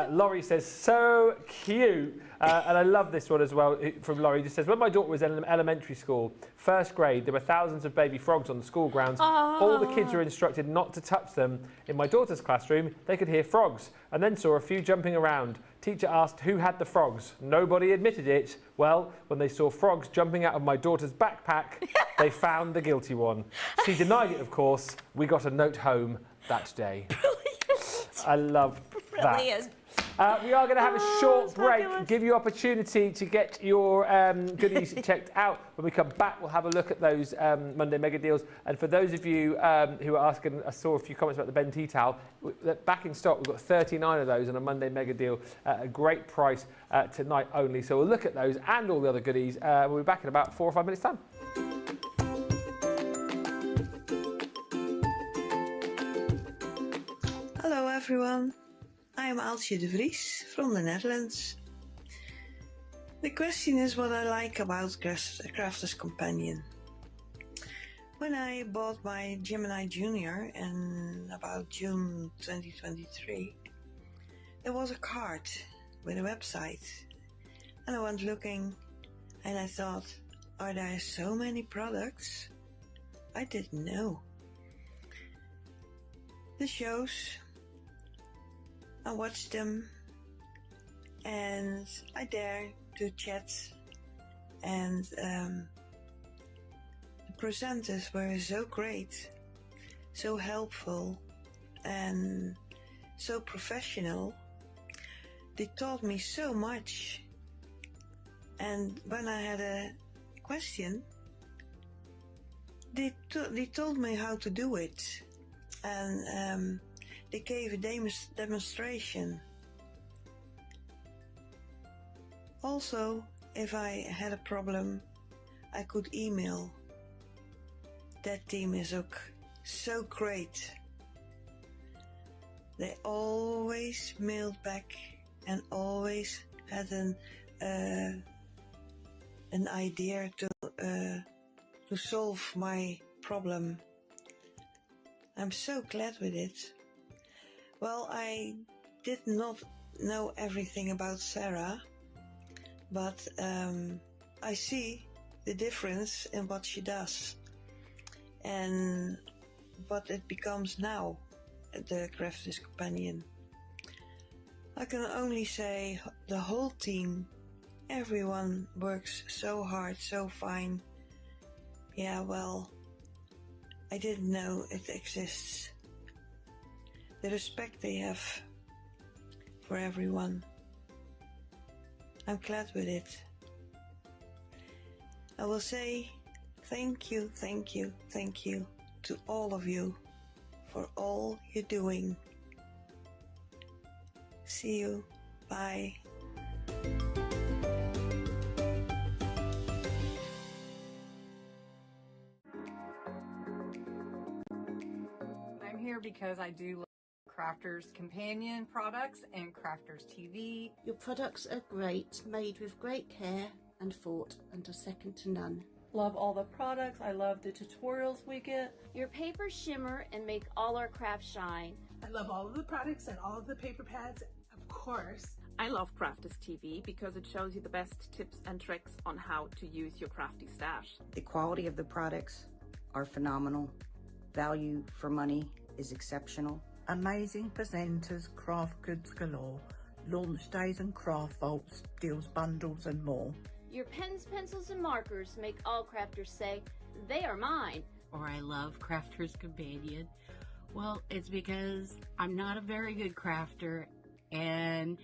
Laurie says, so cute. And I love this one as well from Laurie. It says, when my daughter was in elementary school, first grade, there were thousands of baby frogs on the school grounds. All the kids were instructed not to touch them. In my daughter's classroom, they could hear frogs and then saw a few jumping around. Teacher asked who had the frogs. Nobody admitted it. Well, when they saw frogs jumping out of my daughter's backpack, they found the guilty one. She denied it, of course. We got a note home that day. Brilliant. I love that. Brilliant. We are going to have a short break, give you opportunity to get your goodies checked out. When we come back, we'll have a look at those Monday mega deals. And for those of you who are asking, I saw a few comments about the Ben tea towel. Back in stock, we've got 39 of those on a Monday mega deal at a great price tonight only. So we'll look at those and all the other goodies. We'll be back in about 4 or 5 minutes' time. Hello everyone, I am Aaltje de Vries from the Netherlands. The question is what I like about Crafter's Companion. When I bought my Gemini Junior in about June 2023, there was a card with a website, and I went looking and I thought, are there so many products? I didn't know. The shows, I watched them and I dare to chat, and the presenters were so great, so helpful and so professional. They taught me so much, and when I had a question, they told me how to do it, and they gave a demonstration. Also, if I had a problem, I could email. That team is so great. They always mailed back and always had an idea to solve my problem. I'm so glad with it. Well, I did not know everything about Sarah, but I see the difference in what she does and what it becomes now, the Crafter's Companion. I can only say the whole team, everyone works so hard, so fine. Yeah, well, I didn't know it exists. The respect they have for everyone. I'm glad with it. I will say thank you, thank you, thank you to all of you for all you're doing. See you. Bye. I'm here because I do love Crafter's Companion products and Crafter's TV. Your products are great, made with great care and thought, and are second to none. Love all the products. I love the tutorials we get. Your papers shimmer and make all our crafts shine. I love all of the products and all of the paper pads, of course. I love Crafters TV because it shows you the best tips and tricks on how to use your crafty stash. The quality of the products are phenomenal. Value for money is exceptional. Amazing presenters, craft goods galore, launch days and craft vaults, deals bundles and more. Your pens, pencils, and markers make all crafters say, they are mine. Or I love Crafter's Companion. Well, it's because I'm not a very good crafter, and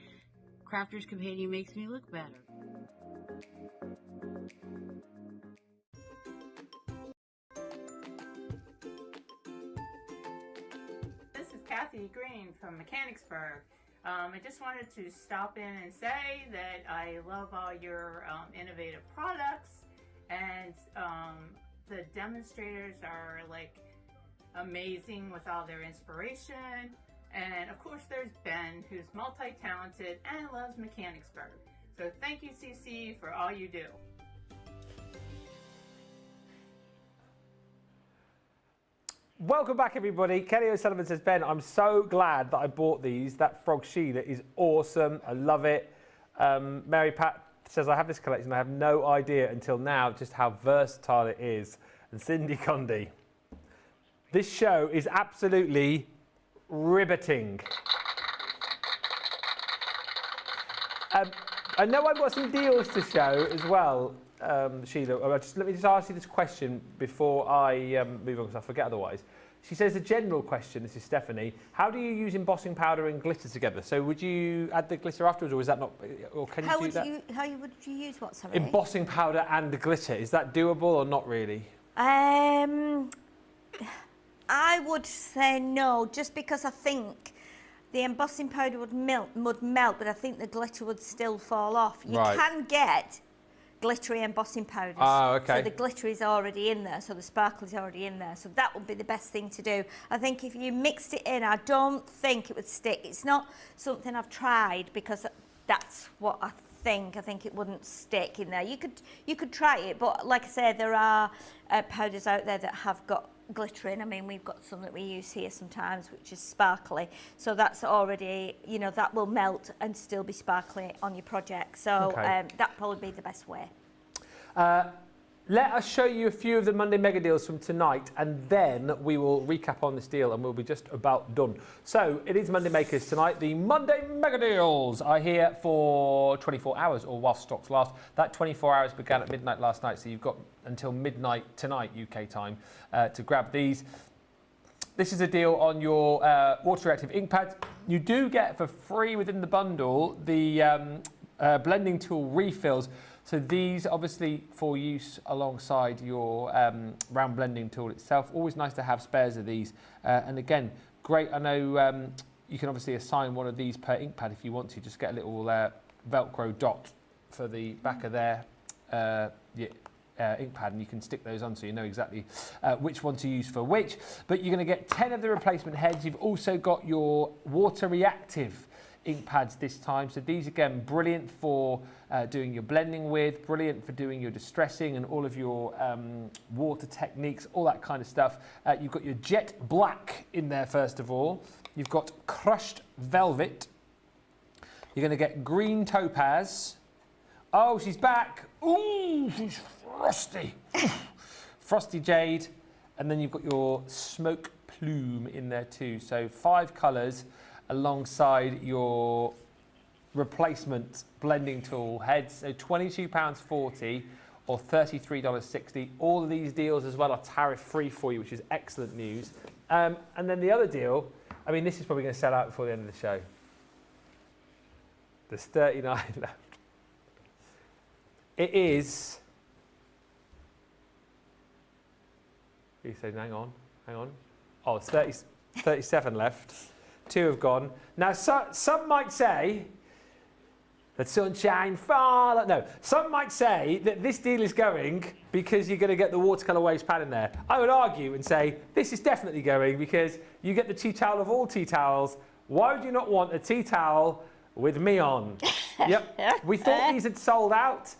Crafter's Companion makes me look better. This is Kathy Green from Mechanicsburg. I just wanted to stop in and say that I love all your innovative products, and the demonstrators are like amazing with all their inspiration. And of course there's Ben, who's multi-talented and loves Mechanicsburg. So thank you, CC, for all you do. Welcome back, everybody. Kelly O'Sullivan says, Ben, I'm so glad that I bought these. That frog Sheila is awesome. I love it. Mary Pat says, I have this collection. I have no idea until now just how versatile it is. And Cindy Condy, this show is absolutely riveting. I know I've got some deals to show as well, Sheila. Let me just ask you this question before I move on, because I forget otherwise. She says the general question, this is Stephanie, how do you use embossing powder and glitter together? So would you add the glitter afterwards, or is that not, or can you do that? How would you use what, sorry? Embossing powder and the glitter, is that doable or not really? I would say no, just because I think the embossing powder would melt, but I think the glitter would still fall off. You can get glittery embossing powders. Okay. So the glitter is already in there, so the sparkle is already in there. So that would be the best thing to do. I think if you mixed it in, I don't think it would stick. It's not something I've tried because that's what I think. I think it wouldn't stick in there. You could try it, but like I said, there are powders out there that have got glitter in. I mean, we've got some that we use here sometimes, which is sparkly. So that's already, you know, that will melt and still be sparkly on your project. So that'd probably be the best way. Let us show you a few of the Monday Mega Deals from tonight, and then we will recap on this deal and we'll be just about done. So it is Monday Makers tonight. The Monday Mega Deals are here for 24 hours, or whilst stocks last. That 24 hours began at midnight last night, so you've got until midnight tonight UK time to grab these. This is a deal on your water reactive ink pads. You do get for free within the bundle the blending tool refills. So these obviously for use alongside your round blending tool itself. Always nice to have spares of these. And again, great. I know you can obviously assign one of these per ink pad if you want to. Just get a little Velcro dot for the back of their ink pad, and you can stick those on so you know exactly which one to use for which. But you're going to get 10 of the replacement heads. You've also got your water reactive ink pads this time. So these again, brilliant for doing your blending with, brilliant for doing your distressing and all of your water techniques, all that kind of stuff. You've got your jet black in there first of all. You've got crushed velvet. You're going to get green topaz. Oh, she's back. Ooh, she's frosty. Frosty jade. And then you've got your smoke plume in there too. So 5 colours alongside your replacement blending tool heads. So £22.40 or $33.60. All of these deals as well are tariff free for you, which is excellent news. And then the other deal, I mean, this is probably going to sell out before the end of the show. There's 39 left. It is. You say, hang on. Oh, it's 37 left. 2 have gone. Now, some might say that sunshine fall. No, some might say that this deal is going because you're going to get the watercolour waves pad in there. I would argue and say this is definitely going because you get the tea towel of all tea towels. Why would you not want a tea towel with me on? Yep. We thought these had sold out.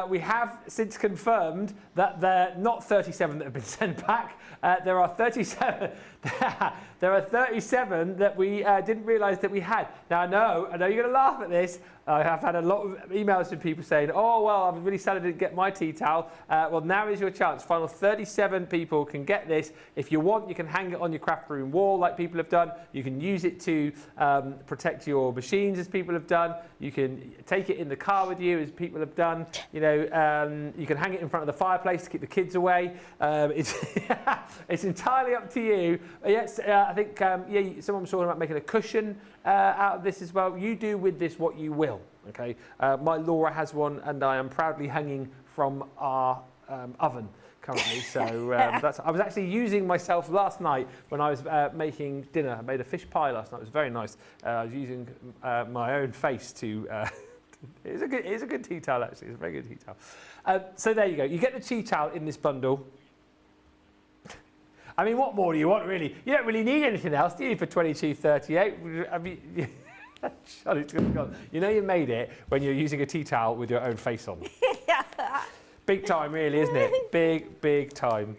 We have since confirmed that they're not 37 that have been sent back. There are 37. There are 37 that we didn't realise that we had. Now I know you're going to laugh at this. I have had a lot of emails from people saying, "Oh well, I'm really sad I didn't get my tea towel." Well, now is your chance. Final 37 people can get this. If you want, you can hang it on your craft room wall like people have done. You can use it to protect your machines as people have done. You can take it in the car with you as people have done. You know, you can hang it in front of the fireplace to keep the kids away. It's entirely up to you. Yes, I think someone was talking about making a cushion out of this as well. You do with this what you will. Okay, my Laura has one, and I am proudly hanging from our oven currently. So I was actually using myself last night when I was making dinner. I made a fish pie last night. It was very nice. I was using my own face to. It's a good tea towel actually. It's a very good tea towel. So there you go. You get the tea towel in this bundle. I mean, what more do you want, really? You don't really need anything else, do you, for $22.38? I mean, you know you made it when you're using a tea towel with your own face on. Big time, really, isn't it? Big time.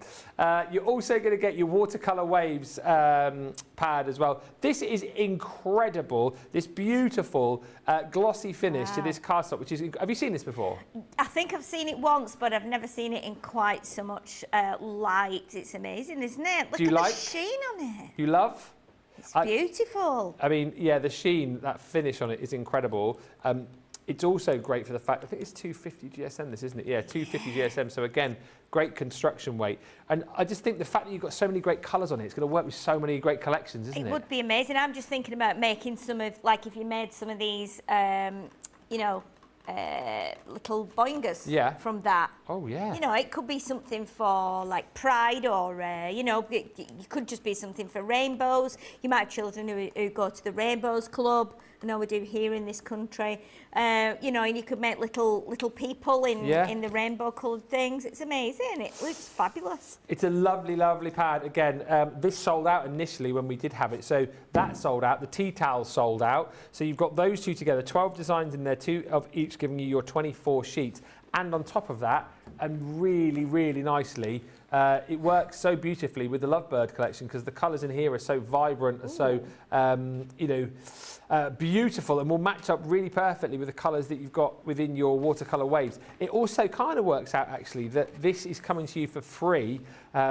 You're also going to get your watercolour waves pad as well. This is incredible. This beautiful glossy finish to this cardstock, which is. Have you seen this before? I think I've seen it once, but I've never seen it in quite so much light. It's amazing, isn't it? Look at the sheen on it. You love? It's beautiful. I mean, yeah, the sheen, that finish on it is incredible. it's also great for the fact, I think it's 250 GSM this, isn't it? Yeah, 250 GSM. So again, great construction weight. And I just think the fact that you've got so many great colours on it, it's going to work with so many great collections, isn't it? It would be amazing. I'm just thinking about making some of, like if you made some of these, you know, little boingers from that. Oh, yeah. You know, it could be something for like pride or, you know, it could just be something for rainbows. You might have children who go to the Rainbows Club. I know we do here in this country. You know, and you could make little people in the rainbow coloured things. It's amazing. It looks fabulous. It's a lovely, lovely pad. Again, this sold out initially when we did have it. So that sold out. The tea towels sold out. So you've got those two together. 12 designs in there, 2 of each giving you your 24 sheets. And on top of that, and really, really nicely, it works so beautifully with the Lovebird collection because the colours in here are so vibrant, are so, you know, beautiful, and will match up really perfectly with the colours that you've got within your watercolour waves. It also kind of works out actually that this is coming to you for free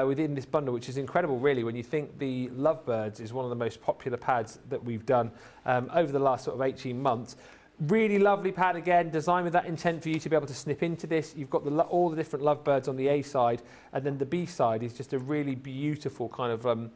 within this bundle, which is incredible really when you think the Lovebirds is one of the most popular pads that we've done over the last sort of 18 months. Really lovely pad again, designed with that intent for you to be able to snip into this. You've got all the different Lovebirds on the A side, and then the B side is just a really beautiful kind of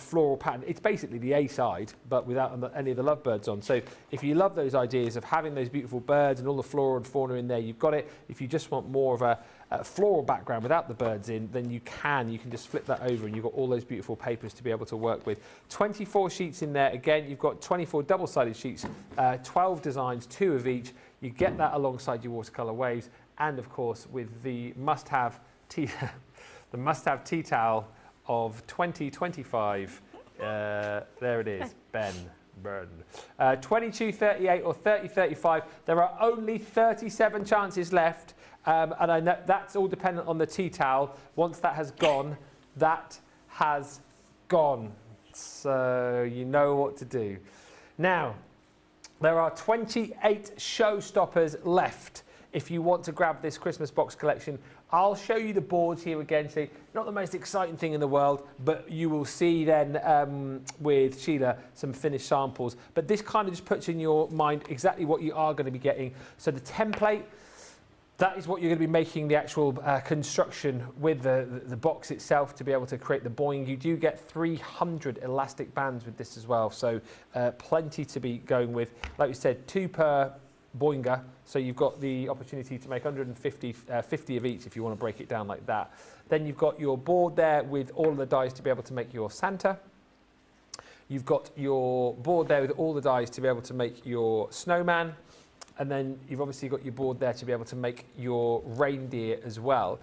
floral pattern. It's basically the A side, but without any of the Lovebirds on. So if you love those ideas of having those beautiful birds and all the flora and fauna in there, you've got it. If you just want more of a floral background without the birds in, then you can just flip that over and you've got all those beautiful papers to be able to work with. 24 sheets in there. Again, you've got 24 double-sided sheets, 12 designs, 2 of each. You get that alongside your watercolour waves, and of course with the must-have tea, the must-have tea towel of 2025. There it is, Ben. Burn. 22.38 or 30.35. There are only 37 chances left, and I know that's all dependent on the tea towel. Once that has gone, that has gone. So you know what to do. Now, there are 28 showstoppers left if you want to grab this Christmas box collection. I'll show you the boards here again. So not the most exciting thing in the world, but you will see then with Sheila some finished samples. But this kind of just puts in your mind exactly what you are going to be getting. So the template, that is what you're going to be making the actual construction with the box itself to be able to create the boing. You do get 300 elastic bands with this as well. So plenty to be going with. Like we said, 2 per boinger. So you've got the opportunity to make 150 50 of each if you want to break it down like that. Then you've got your board there with all of the dies to be able to make your Santa. You've got your board there with all the dies to be able to make your snowman. And then you've obviously got your board there to be able to make your reindeer as well.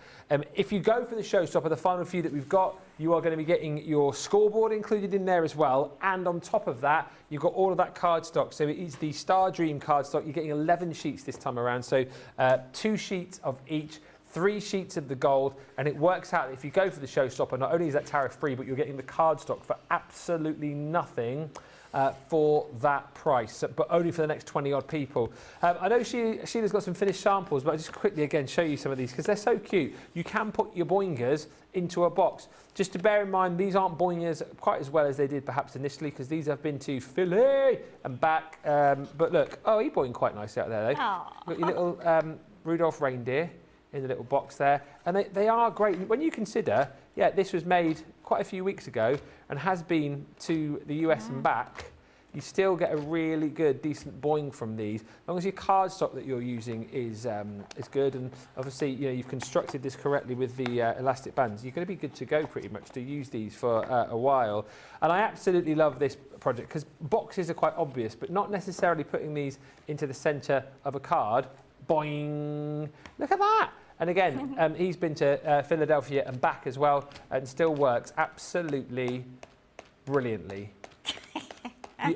If you go for the showstopper, the final few that we've got, you are going to be getting your scoreboard included in there as well. And on top of that, you've got all of that cardstock. So it is the Star Dream cardstock. You're getting 11 sheets this time around. So 2 sheets of each, 3 sheets of the gold. And it works out, if you go for the showstopper, not only is that tariff free, but you're getting the cardstock for absolutely nothing. For that price, but only for the next 20 odd people. I know Sheila's got some finished samples, but I'll just quickly again show you some of these because they're so cute. You can put your boingers into a box. Just to bear in mind, these aren't boingers quite as well as they did perhaps initially because these have been to Philly and back. But look, oh, he boinged quite nicely out there though. Got your little Rudolph reindeer in the little box there. And they are great. When you consider, yeah, this was made quite a few weeks ago and has been to the US and back, you still get a really good, decent boing from these. As long as your cardstock that you're using is good, and obviously you've constructed this correctly with the elastic bands, you're going to be good to go pretty much to use these for a while. And I absolutely love this project because boxes are quite obvious, but not necessarily putting these into the centre of a card. Boing! Look at that! And again, he's been to Philadelphia and back as well, and still works absolutely brilliantly.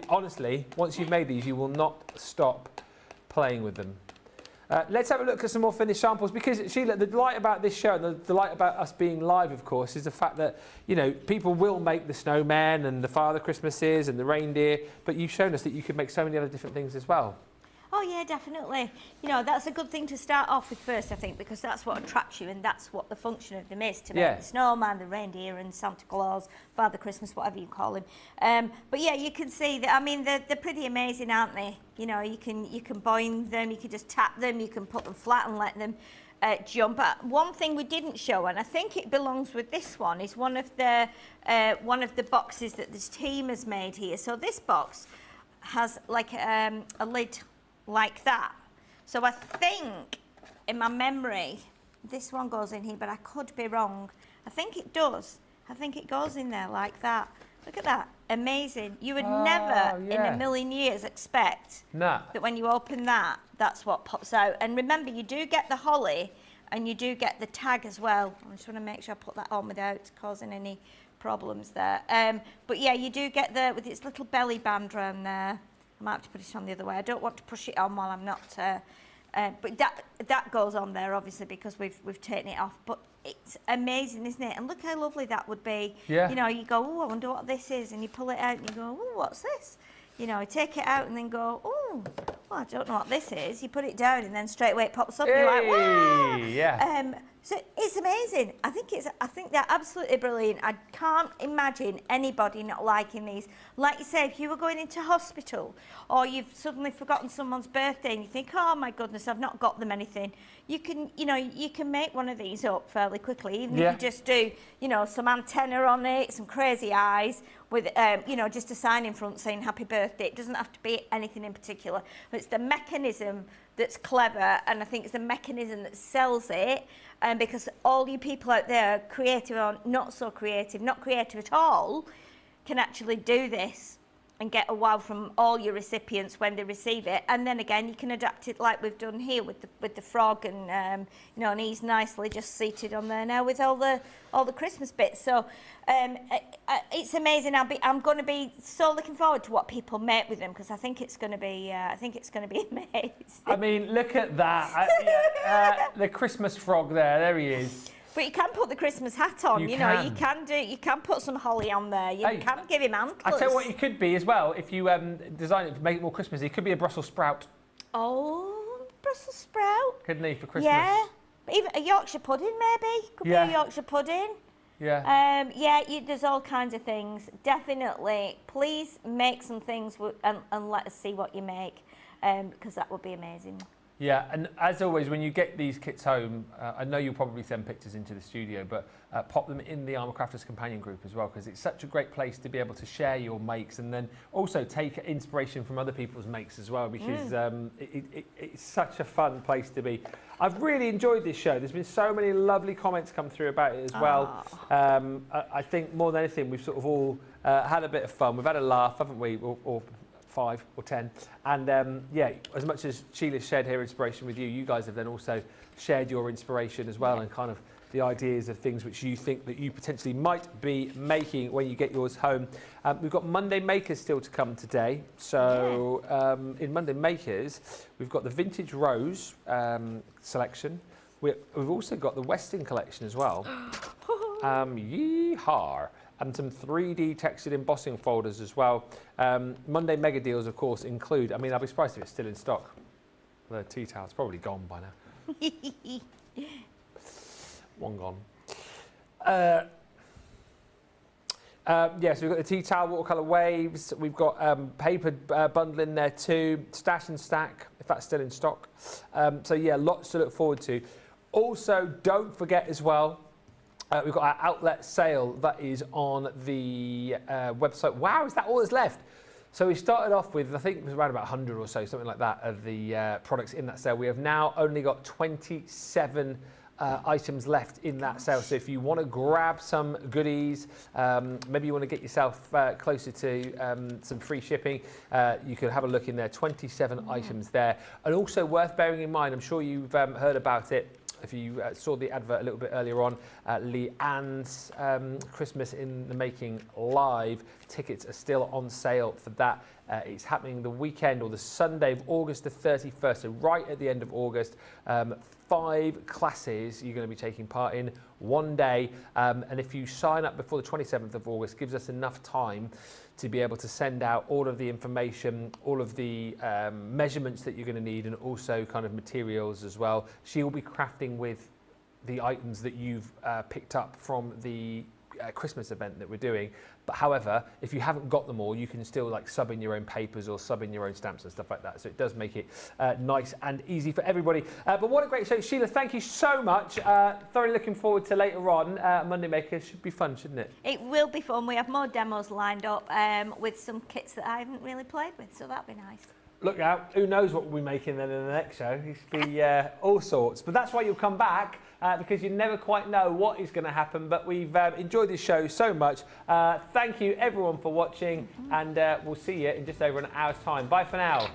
Honestly, once you've made these, you will not stop playing with them. Let's have a look at some more finished samples, because Sheila, the delight about this show, the delight about us being live, of course, is the fact that people will make the snowman and the Father Christmases and the reindeer, but you've shown us that you can make so many other different things as well. Oh yeah, definitely. You know, that's a good thing to start off with first, I think, because that's what attracts you and that's what the function of them is, to make the snowman, the reindeer and Santa Claus, Father Christmas, whatever you call him. But yeah, you can see that, I mean, they're pretty amazing, aren't they? You know, you can bind them, you can just tap them, you can put them flat and let them jump. One thing we didn't show, and I think it belongs with this one, is one of the boxes that this team has made here. So this box has like a lid like that. So I think, in my memory, this one goes in here, but I could be wrong. I think it does. I think it goes in there like that. Look at that. Amazing. You would never in a million years expect that when you open that, that's what pops out. And remember, you do get the holly and you do get the tag as well. I just want to make sure I put that on without causing any problems there. But yeah, you do get with its little belly band around there. I might have to put it on the other way. I don't want to push it on while I'm not, but that goes on there obviously because we've taken it off. But it's amazing, isn't it? And look how lovely that would be. Yeah. You know, you go, oh, I wonder what this is, and you pull it out and you go, oh, what's this? You know, you take it out and then go, oh, well, I don't know what this is. You put it down and then straight away it pops up. And you're like, wow. Yeah. So it's amazing. I think they're absolutely brilliant. I can't imagine anybody not liking these. Like you say, if you were going into hospital or you've suddenly forgotten someone's birthday and you think, oh my goodness, I've not got them anything. You can make one of these up fairly quickly, even if you just do, you know, some antenna on it, some crazy eyes with, you know, just a sign in front saying happy birthday. It doesn't have to be anything in particular. It's the mechanism that's clever, and I think it's the mechanism that sells it. Because all you people out there, creative or not so creative, not creative at all, can actually do this and get a wow from all your recipients when they receive it. And then again, you can adapt it like we've done here with the frog, and you know, and he's nicely just seated on there now with all the Christmas bits. So it's amazing. I'm going to be so looking forward to what people make with them, because I think it's going to be amazing. I mean, look at that. The Christmas frog there. There he is. But you can put the Christmas hat on, you know, you can put some holly on there, you can give him antlers. I tell you what you could be as well, if you design it to make it more Christmassy, it could be a Brussels sprout. Oh, Brussels sprout. Couldn't he, for Christmas? Yeah, even a Yorkshire pudding maybe, could be a Yorkshire pudding. Yeah. There's all kinds of things. Definitely, please make some things and let us see what you make, because that would be amazing. Yeah, and as always, when you get these kits home, I know you'll probably send pictures into the studio, but pop them in the Armour Crafters Companion group as well, because it's such a great place to be able to share your makes and then also take inspiration from other people's makes as well, because it's such a fun place to be. I've really enjoyed this show. There's been so many lovely comments come through about it as well. I think more than anything, we've sort of all had a bit of fun. We've had a laugh, haven't we? Or 5 or 10, and yeah, as much as Sheila shared her inspiration with you, you guys have then also shared your inspiration as well, and kind of the ideas of things which you think that you potentially might be making when you get yours home. We've got Monday Makers still to come today, so in Monday Makers we've got the Vintage Rose selection. We've also got the Weston collection as well. Yeehaw! And some 3D textured embossing folders as well. Monday mega deals, of course, include, I mean, I'll be surprised if it's still in stock. The tea towel's probably gone by now. One gone. So we've got the tea towel, watercolour waves. We've got paper bundle in there too. Stash and stack, if that's still in stock. So yeah, lots to look forward to. Also, don't forget as well, we've got our outlet sale that is on the website. Wow, is that all that's left? So we started off with, I think it was around about 100 or so, something like that, of the products in that sale. We have now only got 27 items left in that sale. So if you want to grab some goodies, maybe you want to get yourself closer to some free shipping, you can have a look in there. 27 items there. And also worth bearing in mind, I'm sure you've heard about it, if you saw the advert a little bit earlier on, Leanne's Christmas in the Making Live tickets are still on sale for that It's happening the weekend or the Sunday of August the 31st, so right at the end of August. 5 classes you're going to be taking part in one day, and if you sign up before the 27th of August, gives us enough time to be able to send out all of the information, all of the measurements that you're going to need, and also kind of materials as well. She will be crafting with the items that you've picked up from the Christmas event that we're doing. But however, if you haven't got them all, you can still like sub in your own papers or sub in your own stamps and stuff like that. So it does make it nice and easy for everybody. But what a great show. Sheila, thank you so much. Thoroughly looking forward to later on. Monday Maker should be fun, shouldn't it? It will be fun. We have more demos lined up with some kits that I haven't really played with, so that'll be nice. Look out, who knows what we'll be making then in the next show. It could be all sorts. But that's why you'll come back, because you never quite know what is going to happen. But we've enjoyed this show so much. Thank you, everyone, for watching. And we'll see you in just over an hour's time. Bye for now.